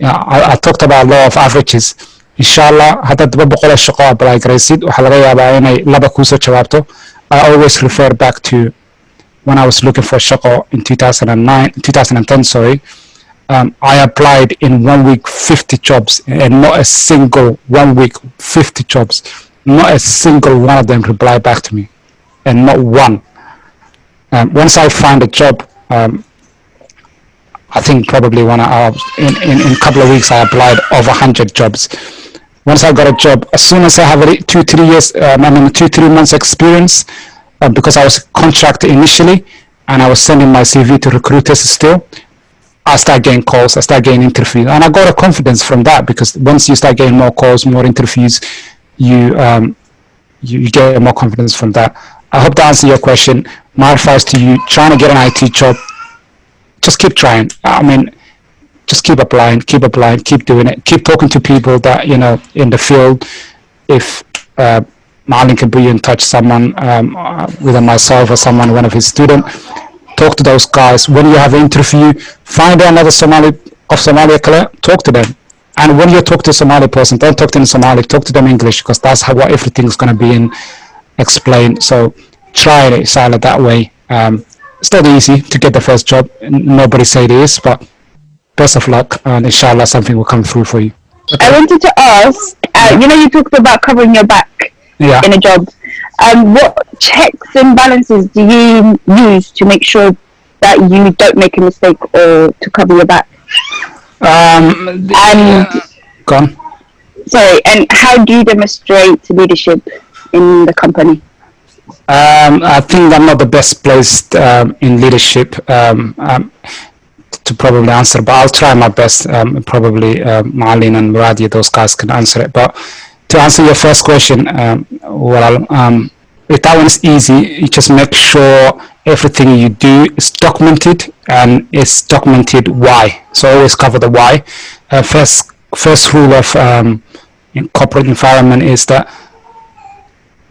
Speaker 4: I talked about law of averages. Inshallah, haddaad 200 shaqo apply garaysid, waxaa laga yaabaa inay laba kusoo jawaabto. I always refer back to when I was looking for shaqo in 2010, sorry. I applied in 1 week 50 jobs, and not a single 1 week 50 jobs, not a single one of them replied back to me, and not one. Once I find a job, I think probably in a couple of weeks I applied over 100 jobs. Once I got a job, as soon as I have 2-3 months experience, because I was contracted initially and I was sending my CV to recruiters still, I start getting calls, I start getting interviews, and I got a confidence from that, because once you start getting more calls, more interviews, you get more confidence from that. I hope that answers your question. My advice to you, trying to get an IT job, just keep trying. I mean, just keep applying, keep doing it, keep talking to people that, you know, in the field. If Marlon can put you in touch someone, whether myself or someone, one of his students, talk to those guys. When you have an interview, find another Somali of Somalia, talk to them. And when you talk to a Somali person, don't talk to them in Somali, talk to them English, because that's how what everything is going to be explained. So try it, silent that way. It's not easy to get the first job. Nobody said it is, but best of luck, and inshallah something will come through for you. Okay.
Speaker 6: I wanted to ask, you know, you talked about covering your back in a job. What checks and balances do you use to make sure that you don't make a mistake or to cover your back?
Speaker 4: Go on.
Speaker 6: Sorry, and how do you demonstrate leadership in the company?
Speaker 4: I think I'm not the best placed in leadership to probably answer, but I'll try my best. Probably Marlene and Muradi, those guys can answer it. But to answer your first question, if that one is easy, you just make sure everything you do is documented, and it's documented why. So always cover the why. First rule of in corporate environment is that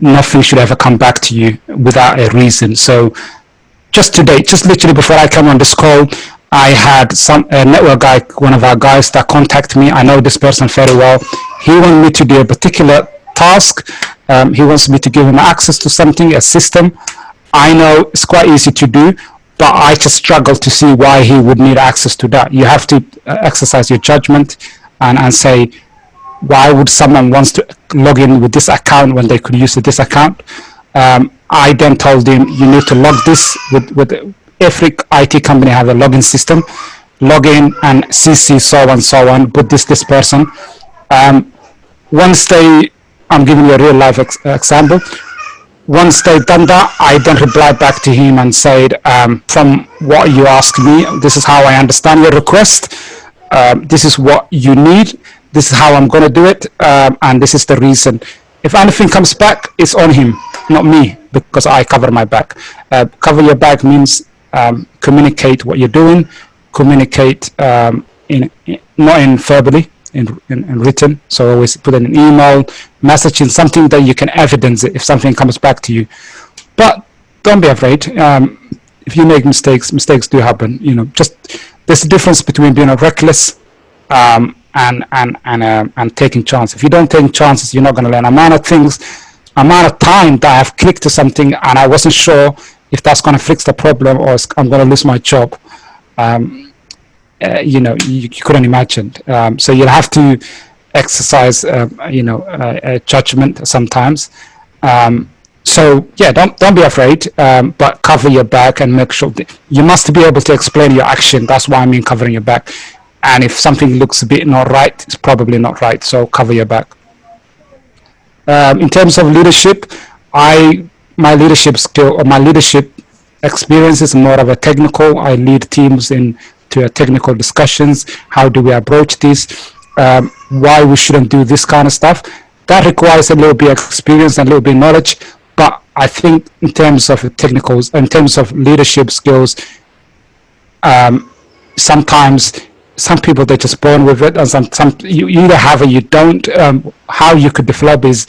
Speaker 4: nothing should ever come back to you without a reason. So just today, just literally before I come on this call, I had a network guy, one of our guys that contacted me. I know this person very well. He wanted me to do a particular task. He wants me to give him access to something, a system. I know it's quite easy to do, but I just struggle to see why he would need access to that. You have to exercise your judgment and say, why would someone wants to log in with this account when they could use this account? I then told him, you need to log this with every IT company have a login system. Log in and CC so on, put this person. Once I'm giving you a real life example. Once they've done that, I then replied back to him and said, from what you asked me, this is how I understand your request. This is what you need. This is how I'm going to do it. And this is the reason. If anything comes back, it's on him, not me, because I cover my back. Cover your back means communicate what you're doing, communicate not in verbally, in written. So always put in an email, messaging, something that you can evidence it if something comes back to you. But don't be afraid. If you make mistakes do happen. You know, just there's a difference between being reckless and taking chances. If you don't take chances, you're not going to learn. Amount of time that I've clicked to something and I wasn't sure if that's going to fix the problem or I'm going to lose my job. You know, you couldn't imagine. So you'll have to exercise, judgment sometimes. So yeah, don't be afraid, but cover your back and make sure you must be able to explain your action. That's why I mean covering your back. And if something looks a bit not right, it's probably not right. So cover your back. In terms of leadership, my leadership skill or my leadership experience is more of a technical. I lead teams to technical discussions. How do we approach this? Why we shouldn't do this kind of stuff? That requires a little bit of experience and a little bit of knowledge. But I think in terms of technicals, in terms of leadership skills, sometimes some people they're just born with it, and some you either have or you don't. How you could develop is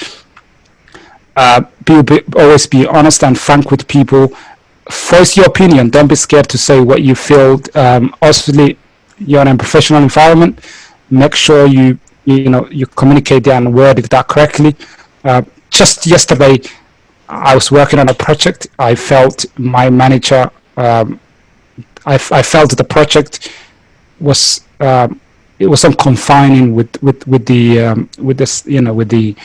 Speaker 4: always be honest and frank with people. Voice your opinion. Don't be scared to say what you feel. Obviously, you're in a professional environment. Make sure you communicate that and word that correctly. Just yesterday, I was working on a project. I felt my manager. I felt the project was it wasn't confining with the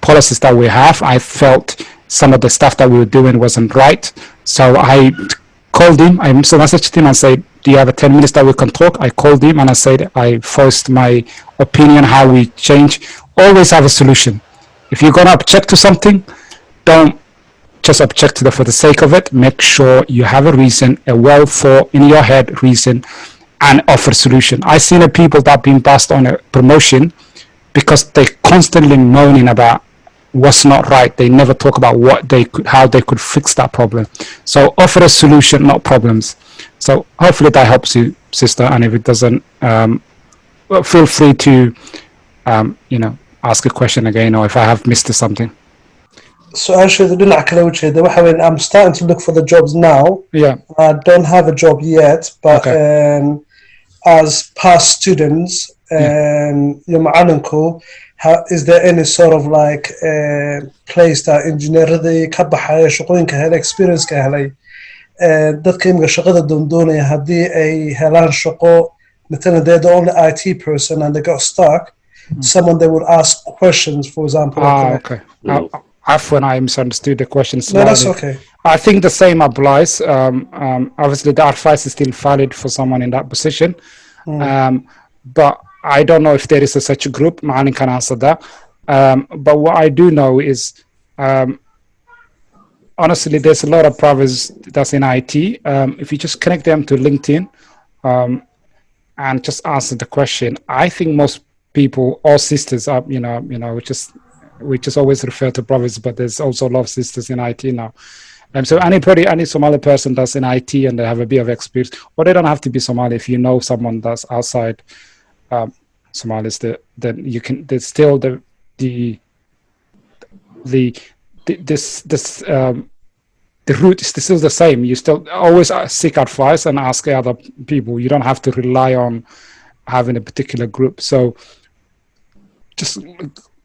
Speaker 4: policies that we have. I felt some of the stuff that we were doing wasn't right. So I called him. I messaged him and said, "Do you have 10 minutes that we can talk?" I called him and I said, I voiced my opinion how we change. Always have a solution. If you're gonna object to something, don't just object to for the sake of it. Make sure you have a reason, a well thought in your head reason, and offer a solution. I've seen people that have been passed on a promotion because they constantly moaning about what's not right. They never talk about how they could fix that problem. So offer a solution, not problems. So hopefully that helps you, sister. And if it doesn't, feel free to, ask a question again, or if I have missed something.
Speaker 11: So actually, I'm starting to look for the jobs now.
Speaker 4: Yeah.
Speaker 11: I don't have a job yet, but as past students, your معلنكو, is there any sort of like place that engineeradii ka baxaya shaqooyinka hele experience ka helay dadka imika shaqada doondoonaya haddii ay helaan shaqo مثلا they're the only IT person and they got stuck, someone they would ask questions, for example.
Speaker 4: Okay. When I misunderstood the question slightly.
Speaker 11: No, that's okay.
Speaker 4: I think the same applies. Obviously, the advice is still valid for someone in that position. But I don't know if there is such a group. Ma'alin can answer that. But what I do know is, honestly, there's a lot of brothers that's in IT. If you just connect them to LinkedIn and just answer the question, I think most people, all sisters, are, we just always refer to brothers, but there's also a lot of sisters in IT now. So any Somali person that's in IT and they have a bit of experience, or they don't have to be Somali. If you know someone that's outside Somalis, then you can. There's still the route is still the same. You still always seek advice and ask other people. You don't have to rely on having a particular group. So just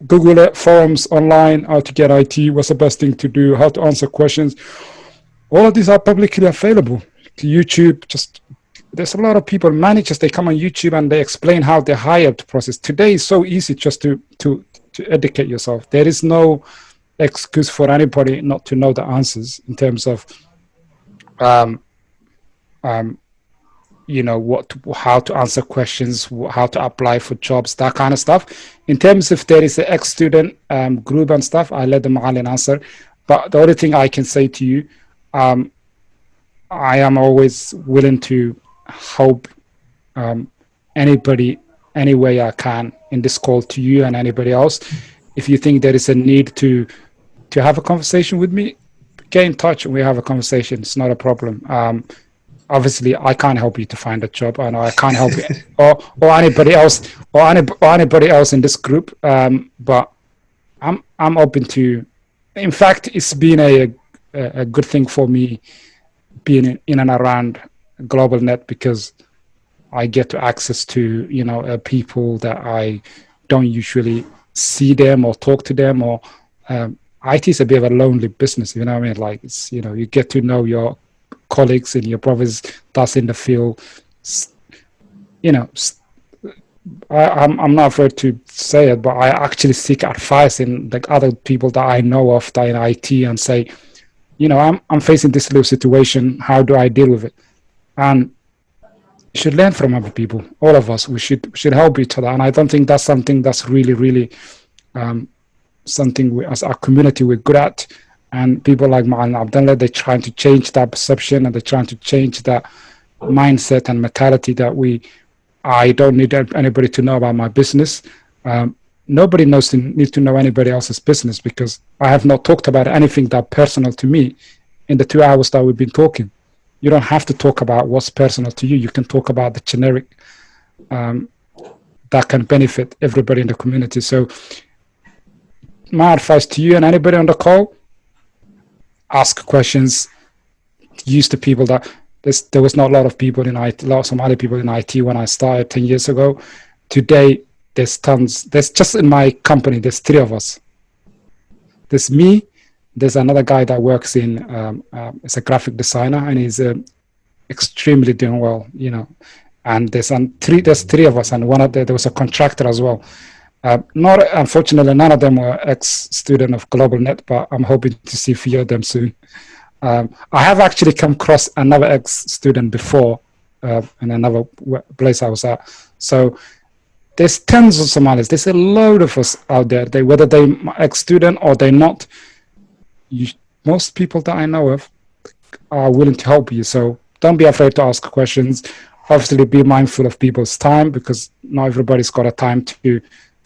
Speaker 4: Google it, forums online, how to get IT, what's the best thing to do, how to answer questions. All of these are publicly available. To YouTube, there's a lot of people, managers, they come on YouTube and they explain how they hire the process. Today is so easy just to educate yourself. There is no excuse for anybody not to know the answers in terms of how to answer questions, how to apply for jobs, that kind of stuff. In terms of there is an ex-student group and stuff, I let the Ma'alin answer. But the only thing I can say to you, I am always willing to help anybody any way I can in this call to you and anybody else. If you think there is a need to have a conversation with me, get in touch and we have a conversation. It's not a problem. obviously I can't help you to find a job, and I can't help you or anybody else or anybody else in this group. But I'm open to. In fact, it's been a good thing for me being in and around GlobalNet, because I get to access to people that I don't usually see them or talk to them. Or IT is a bit of a lonely business, you know what I mean? Like, it's, you get to know your colleagues and your brothers that's in the field. I'm not afraid to say it, but I actually seek advice in like other people that I know of that in IT and say, I'm facing this little situation. How do I deal with it? And you should learn from other people. All of us, we should help each other. And I don't think that's something that's really, really something we, as our community, we're good at. And people like Ma'al Abdile, they're trying to change that perception, and they're trying to change that mindset and mentality that I don't need anybody to know about my business. Nobody needs to know anybody else's business, because I have not talked about anything that personal to me in the 2 hours that we've been talking. You don't have to talk about what's personal to you. You can talk about the generic that can benefit everybody in the community. So my advice to you and anybody on the call, ask questions, use the people that, there was not a lot of people in IT, a lot of Somali people in IT when I started 10 years ago. Today, there's tons. There's just in my company, there's 3 of us. There's me, there's another guy that works in, is a graphic designer, and he's extremely doing well, and there's 3 of us, and there was a contractor as well. Unfortunately, none of them were ex-student of GlobalNet, but I'm hoping to see a few of them soon. I have actually come across another ex-student before in another place I was at. So there's tons of Somalis. There's a load of us out there. Whether they're ex-student or they're not, most people that I know of are willing to help you. So don't be afraid to ask questions. Obviously, be mindful of people's time, because not everybody's got a time to.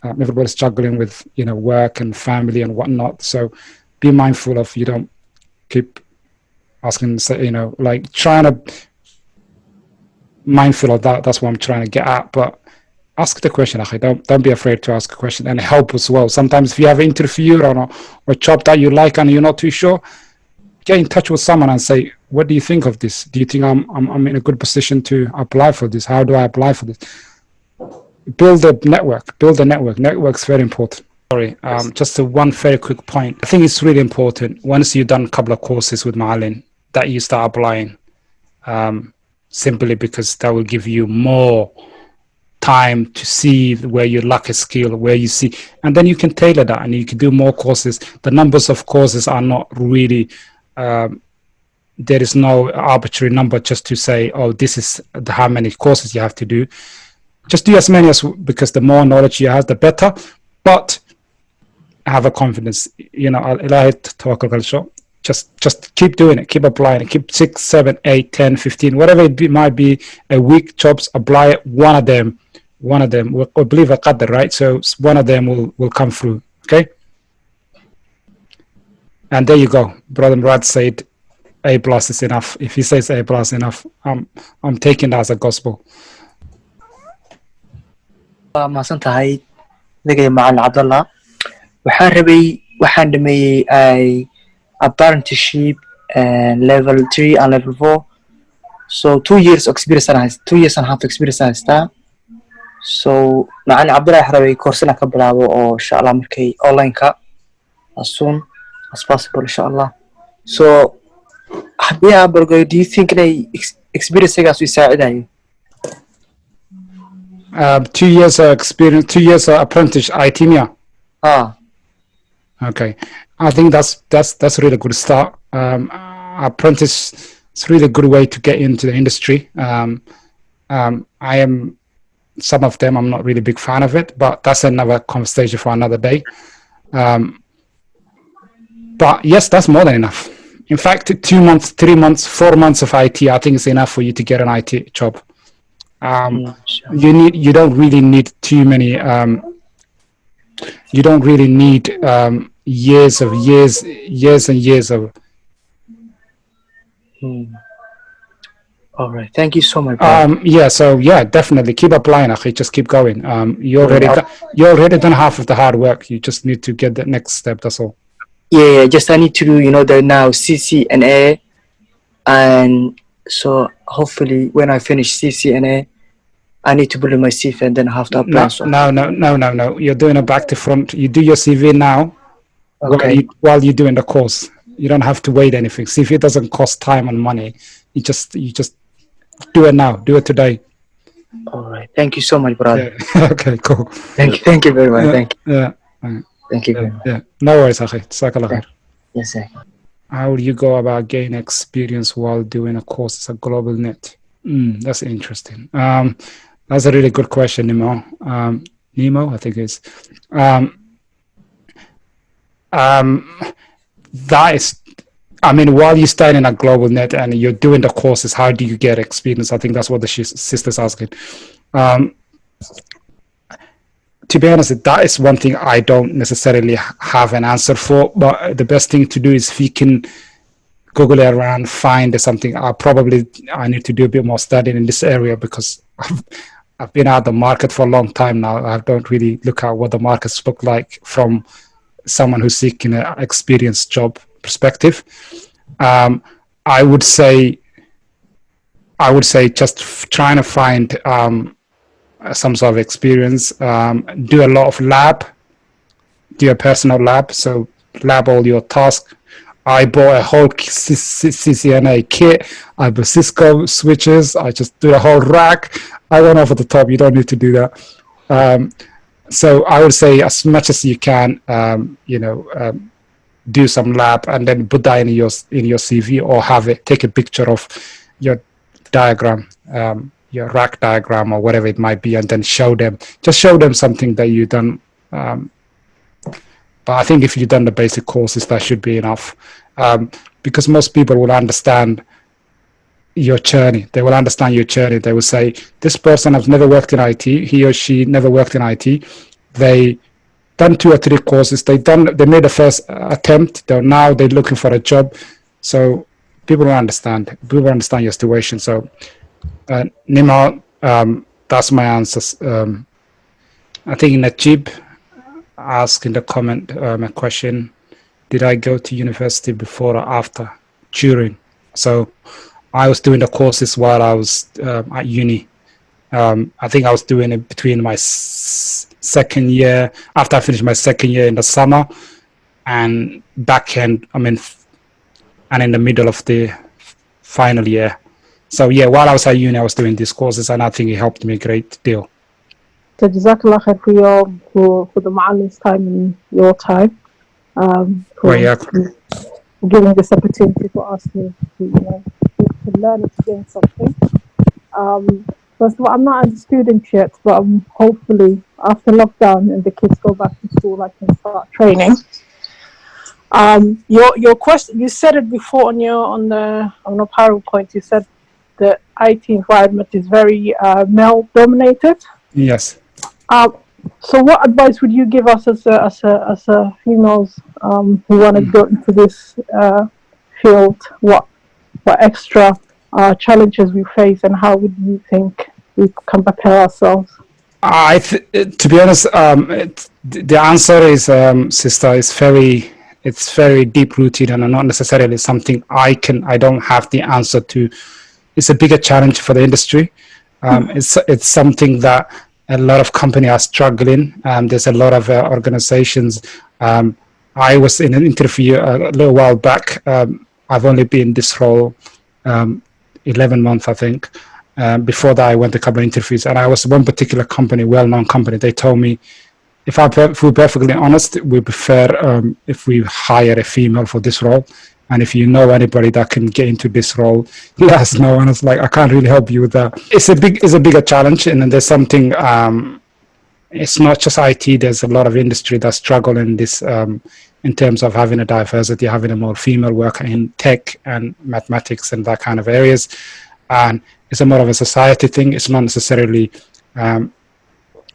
Speaker 4: Everybody's struggling with work and family and whatnot. So be mindful of, you don't keep asking, like trying to mindful of that. That's what I'm trying to get at. But ask the question. Don't be afraid to ask a question, and help as well. Sometimes if you have an interview or a job that you like and you're not too sure, get in touch with someone and say, what do you think of this? Do you think I'm in a good position to apply for this? How do I apply for this? Build a network. Network's very important. Sorry, just one very quick point. I think it's really important, once you've done a couple of courses with Ma'alin, that you start applying, simply because that will give you more time to see where you lack a skill, where you see, and then you can tailor that, and you can do more courses. The numbers of courses are not really, there is no arbitrary number just to say, oh, this is how many courses you have to do. Just do as many because the more knowledge you have, the better. But have a confidence. Just keep doing it. Keep applying it. Keep 6, 7, 8, 10, 15, whatever it might be. A week jobs. Apply it. One of them. Or believe a qadr, right? So one of them will come through. Okay. And there you go. Brother Murad said, A+ is enough. If he says A+ enough, I'm taking that as a gospel.
Speaker 12: maasan tahay nagay Ma'al Abdallah. Waxaan dhameeyay apprenticeship level 3 and level 4. So 2 years experience 2 years and a half experience haysta. So Ma'al Abdallah rabay koorsana ka bilaabo oo insha Allah markay online ka as soon as possible insha Allah. So do you think they experience gaas u saacidayo?
Speaker 4: 2 years experience, 2 years apprentice IT. Okay, I think that's a really good start. Apprentice is really a good way to get into the industry. I am, some of them I'm not really a big fan of it, but that's another conversation for another day. But yes, that's more than enough. In fact, 2 months, 3 months, 4 months of IT, I think is enough for you to get an IT job. You don't really need too many. You don't really need years and years of.
Speaker 12: All right. Thank you so much, brother.
Speaker 4: Yeah, so yeah, definitely keep applying, akhi. Just keep going. You already done half of the hard work. You just need to get the next step. That's all.
Speaker 12: Yeah, just I need to do, the now CCNA, and so hopefully when I finish CCNA, I need to put in my CV and then I have to apply.
Speaker 4: No. You're doing it back to front. You do your CV now,
Speaker 12: okay,
Speaker 4: while you're doing the course. You don't have to wait anything. CV doesn't cost time and money. You just do it now. Do it today.
Speaker 12: All right. Thank you so much, brother.
Speaker 4: Yeah. Okay, cool.
Speaker 12: Thank you very much. Thank you.
Speaker 4: Yeah.
Speaker 12: Thank you very much.
Speaker 4: Yeah. No worries, akhi. Jazakallah khair.
Speaker 12: Yes, sir.
Speaker 4: How do you go about gaining experience while doing a course at GlobalNet? That's interesting. That's a really good question, Nemo. Nemo, I think it is. That is, I mean, while you're studying at GlobalNet and you're doing the courses, how do you get experience? I think that's what the sister's asking. To be honest, that is one thing I don't necessarily have an answer for, but the best thing to do is if you can Google it around, find something. I need to do a bit more studying in this area because I've been out of the market for a long time now. I don't really look at what the markets look like from someone who's seeking an experienced job perspective. I would say just trying to find some sort of experience, do a lot of lab, do a personal lab, so lab all your tasks. I bought a whole CCNA kit, I bought Cisco switches, I just do a whole rack. I went over the top, you don't need to do that. So I would say as much as you can, do some lab and then put that in your CV or take a picture of your diagram, your rack diagram or whatever it might be, and then show them something that you've done. But I think if you've done the basic courses, that should be enough, because most people will understand your journey. They will understand your journey. They will say, this person has never worked in IT. He or she never worked in IT. They done 2 or 3 courses. They made the first attempt. Now they're looking for a job. So people will understand. People will understand your situation. So Nima, that's my answers. I think Najib asked in the comment a question, did I go to university before or after? During. So I was doing the courses while I was at uni. I think I was doing it between my second year, after I finished my second year in the summer, and and in the middle of the final year. So yeah, while I was at uni, I was doing these courses, and I think it helped me a great deal.
Speaker 9: So Jazakallah khair for the Ma'alim's time and your time, for giving this opportunity for us to learn and to gain something. First of all, I'm not a student yet, but hopefully after lockdown and the kids go back to school, I can start training. Your question, you said it before on the PowerPoint. You said the IT environment is very male dominated.
Speaker 4: Yes.
Speaker 9: So what advice would you give us as a females who want to go into this field? What extra challenges we face, and how would you think we can prepare ourselves?
Speaker 4: To be honest, the answer is, sister, it's very deep rooted and not necessarily something I don't have the answer to. It's a bigger challenge for the industry. It's something that a lot of companies are struggling. There's a lot of organizations. I was in an interview a little while back. I've only been in this role 11 months, I think. Before that, I went to a couple of interviews, and I was one particular company, well-known company. They told me, if we're perfectly honest, we prefer if we hire a female for this role. And if you know anybody that can get into this role, let us know. And it's like, I can't really help you with that. It's a bigger challenge, and then there's something. It's not just IT. There's a lot of industry that struggle in this, in terms of having a diversity, having a more female worker in tech and mathematics and that kind of areas. And it's more of a society thing. It's not necessarily.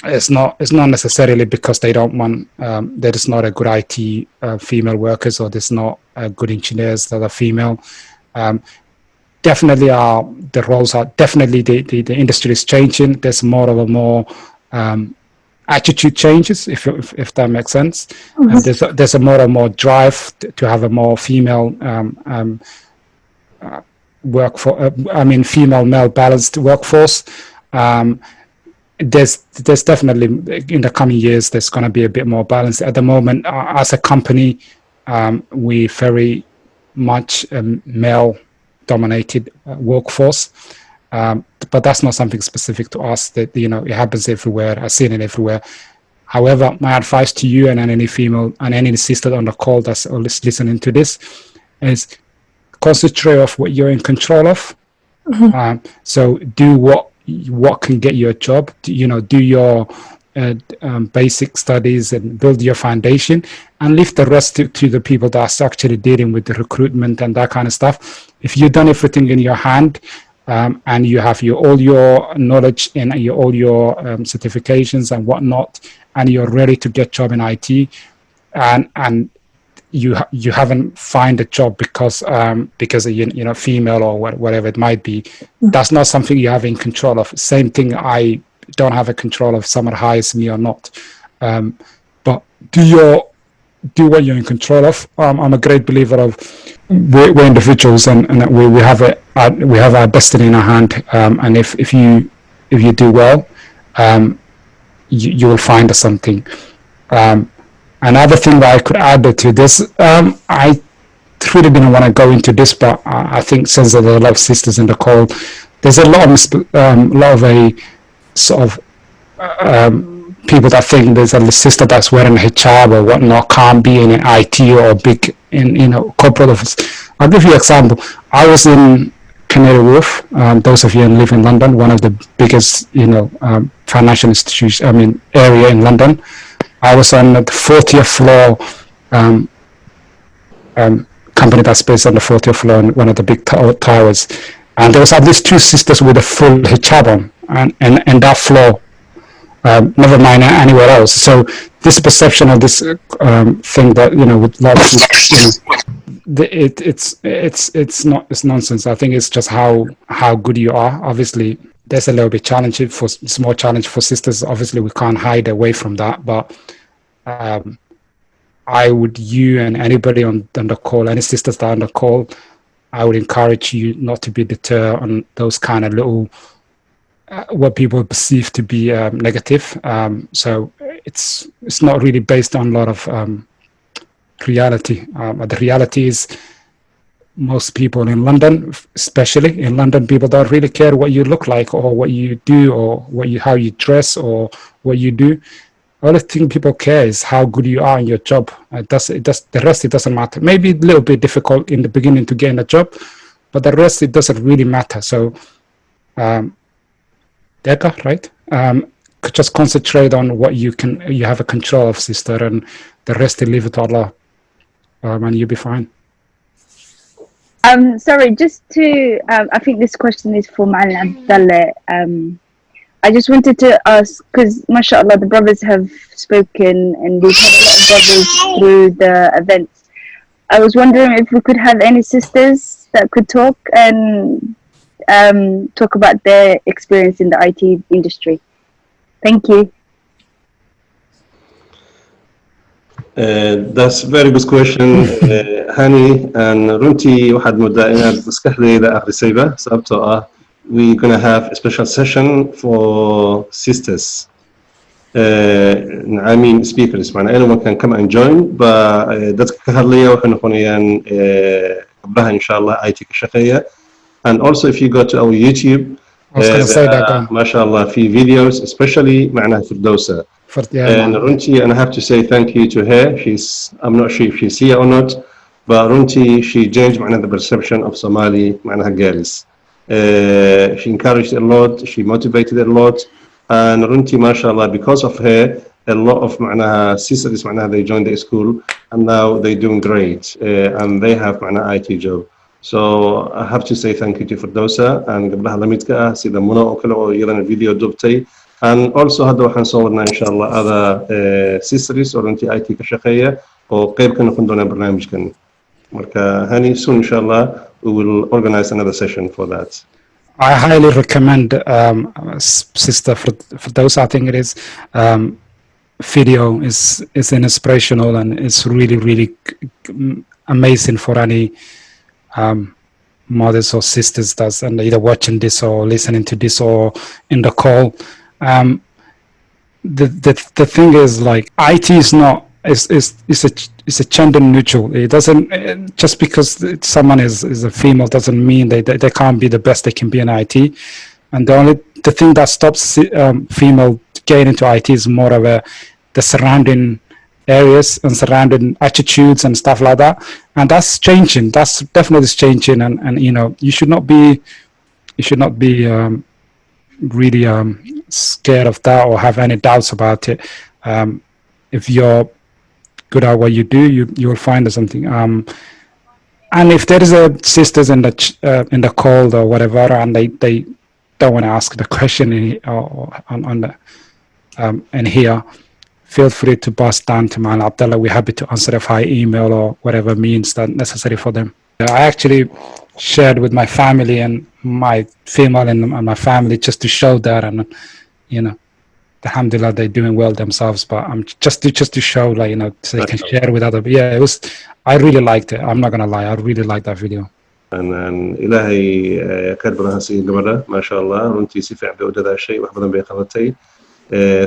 Speaker 4: It's not necessarily because they don't want. There is not a good IT female workers, or there's not good engineers that are female. definitely the roles are definitely the industry is changing. There's more of a more attitude changes, if that makes sense. And there's a more and more drive to have a more female female male balanced workforce. There's definitely in the coming years there's going to be a bit more balance. At the moment, as a company, we very much male dominated workforce, but that's not something specific to us. That it happens everywhere. I've seen it everywhere. However, my advice to you and any female and any sister on the call that's listening to this is concentrate on what you're in control of. So do what can get you a job. Do your basic studies and build your foundation, and leave the rest to the people that's actually dealing with the recruitment and that kind of stuff. If you've done everything in your hand, and you have all your knowledge and all your certifications and whatnot, and you're ready to get job in IT, and you haven't find a job because of female or whatever it might be, that's not something you have in control of. Same thing, I don't have a control of someone hires me or not, but do what you're in control of. I'm a great believer of we're individuals, and we have our destiny in our hand, and if you do well, you will find something. Another thing that I could add to this, I really didn't want to go into this, but I think since there are a lot of sisters in the call, there's a lot of a sort of people that think there's a sister that's wearing a hijab or whatnot can't be in an IT or big in corporate office. I'll give you an example. I was in Canary Wharf. Those of you who live in London, one of the biggest financial institution, area in London. I was on the 40th floor, company that's based on the 40th floor in one of the big towers. And there was at least 2 sisters with a full hijab on, and that floor, never mind anywhere else. So this perception of this thing that, with love, it's nonsense. I think it's just how good you are. Obviously, there's a little bit challenging small challenge for sisters. Obviously, we can't hide away from that. But you and anybody on the call, any sisters that are on the call, I would encourage you not to be deterred on those kind of little what people perceive to be negative. So it's not really based on a lot of reality. But the reality is, most people in London, especially in London, people don't really care what you look like or what you do or how you dress or what you do. The only thing people care is how good you are in your job. The rest, it doesn't matter. Maybe a little bit difficult in the beginning to get in a job, but the rest, it doesn't really matter. So, Deka, right? Just concentrate on what you have a control of, sister, and the rest, leave it to Allah, and you'll be fine.
Speaker 6: Sorry, just to, I think this question is for Ma'al Abdile. I just wanted to ask, because mashallah, the brothers have spoken and we've had a lot of brothers through the events. I was wondering if we could have any sisters that could talk and talk about their experience in the IT industry. Thank you.
Speaker 1: That's a very good question, Hani. And runtii waxaad moodaa inaad maskaxdayda akhrisayba sababtoo ah we're going to have a special session for sisters. I mean speakers, anyone can come and join, but dadka ka hadlaya waxay noqonayaan gabdhaha inshallah IT ka shaqeeya. And also if you go to our YouTube, mashallah, fi videos, especially معناها Firdausa. And Runti, and I have to say thank you to her. I'm not sure if she's here or not, but Runti, she changed the perception of Somali girls. She encouraged a lot, she motivated a lot, and Runti, mashallah, because of her, a lot of sisters, they joined the school, and now they're doing great, and they have IT job. So I have to say thank you to Firdausa, and gabdhaha lamidka ah sida Muna oo kale oo iyadana video dubtay. And also hadda waxaan soo wadnaa inshallah other sisters oo runtii IT ka shaqeeya oo qayb ka noqon doona barnaamijkan. Marka Hani soon inshallah we will organize another session for that.
Speaker 4: I highly recommend, sister, for those, I think it is, video is inspirational and it's really, really amazing for any mothers or sisters that's either watching this or listening to this or in the call. The thing is, like, IT is not, it's a gender neutral. It doesn't, just because someone is a female doesn't mean they can't be the best they can be in IT. And the thing that stops female getting into IT is more of the surrounding areas and surrounding attitudes and stuff like that. And that's changing. That's definitely changing. And you know, you should not be really scared of that or have any doubts about it. If you're good at what you do, you will find something. And if there is a sisters in the call or whatever, and they don't want to ask the question in here, feel free to bust down to my Abdile. We're happy to answer it via email or whatever means that necessary for them. I actually shared with my family and my female and my family just to show that, and you know, alhamdulillah, they're doing well themselves. But I'm just to show, like, you know, so they can share with other. But yeah, I really liked it. I'm not gonna lie, I really liked that video.
Speaker 1: And إلهي كربنا هسي قبله ما شاء الله runtii si fiican bay u dadaashay wax badan bay qabatay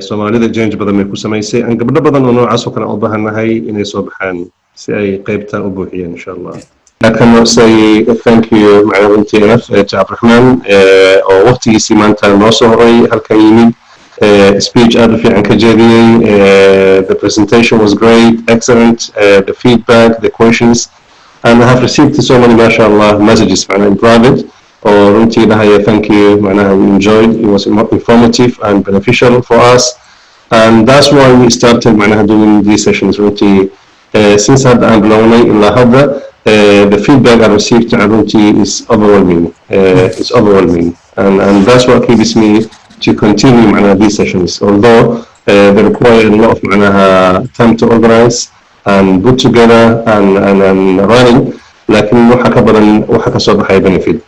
Speaker 1: Soomaalida change badan bay ku samaysay aan gabdho badan oo noocaas oo kale u baahanahay inay soo baxaan si ay qaybta u buuxiyaan insha Allah. I can say thank you معنا runtii Abdirahman oo waqtigiisii maanta noo soo horay halkan yimid speech aad u fiican ka jeediyay the presentation was great, excellent, the feedback, the questions. And I have received so many, mashallah, messages in private. Or runtii lahaya, thank you. We enjoyed. It was informative and beneficial for us. And that's why we started doing these sessions. Runtii, since I'm blown in lahada, the feedback I received runtii is overwhelming. It's overwhelming, and that's what keeps me to continue these sessions. Although they require a lot of time to organize and put together and running, لكن waxa ka soo baxay benefit.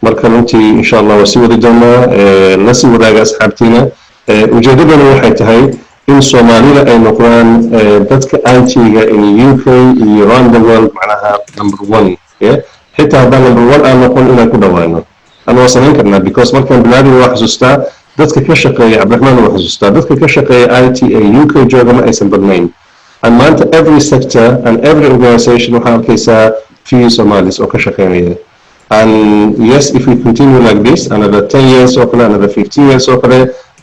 Speaker 1: Marka runtii insha Allah waa sii wadi doonaa la sii wadaaga asxaabtiina. Ujeedadana waxay tahay in Soomaalida ay noqdaan dadka IT-ga in UK iyo around the world macnaha number 1. Xitaa haddaan number 1 aan noqon inaan ku dhawaano. Aan wasanan karnaa because markaan bilaabay waa xasuustaa dadka ka shaqeeya Abdirahman waa xasuustaa dadka ka shaqeeya IT ee UK jooga ma aysan badnayn. And meant every sector and every organization will have few Somalis or Kashakania. And yes, if we continue like this, another 10 years or another 15 years or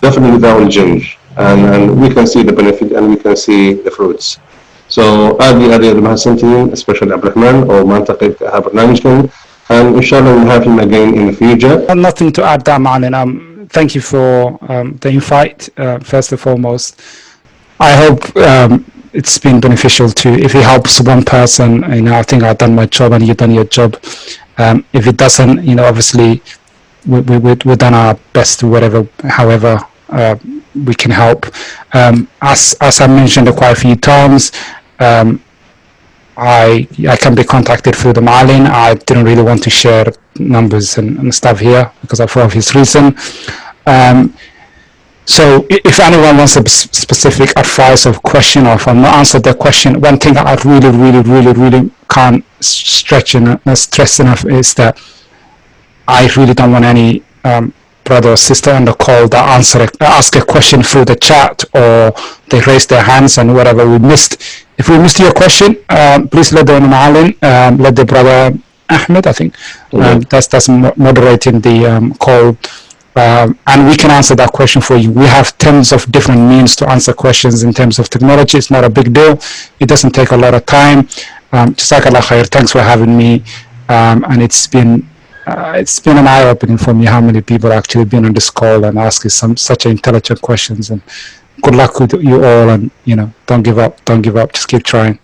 Speaker 1: definitely that will change. And we can see the benefit and we can see the fruits. So Adi Mahasantin, especially Abdirahman or Mantaqib Habarnamishkan, and inshallah we'll have him again in the future.
Speaker 4: Nothing to add, Abdirahman. Thank you for the invite, first and foremost. I hope it's been beneficial to, if it helps one person, you know, I think I've done my job and you've done your job. If it doesn't, you know, obviously we've done our best to whatever, however we can help. As I mentioned quite a few times, I can be contacted through the Malin. I didn't really want to share numbers and stuff here because of obvious reason. So if anyone wants a specific advice or question, or if I'm not answered the question, one thing that I really can't stress enough is that I really don't want any brother or sister on the call that ask a question through the chat or they raise their hands and whatever we missed. If we missed your question, please let the Ma'alin, let the brother Ahmed, I think, that's moderating the call. And we can answer that question for you. We have tons of different means to answer questions in terms of technology. It's not a big deal. It doesn't take a lot of time. Jazakallah khair. Thanks for having me. And it's been an eye-opening for me how many people actually been on this call and asking such intelligent questions. And good luck with you all. And you know, don't give up. Don't give up. Just keep trying.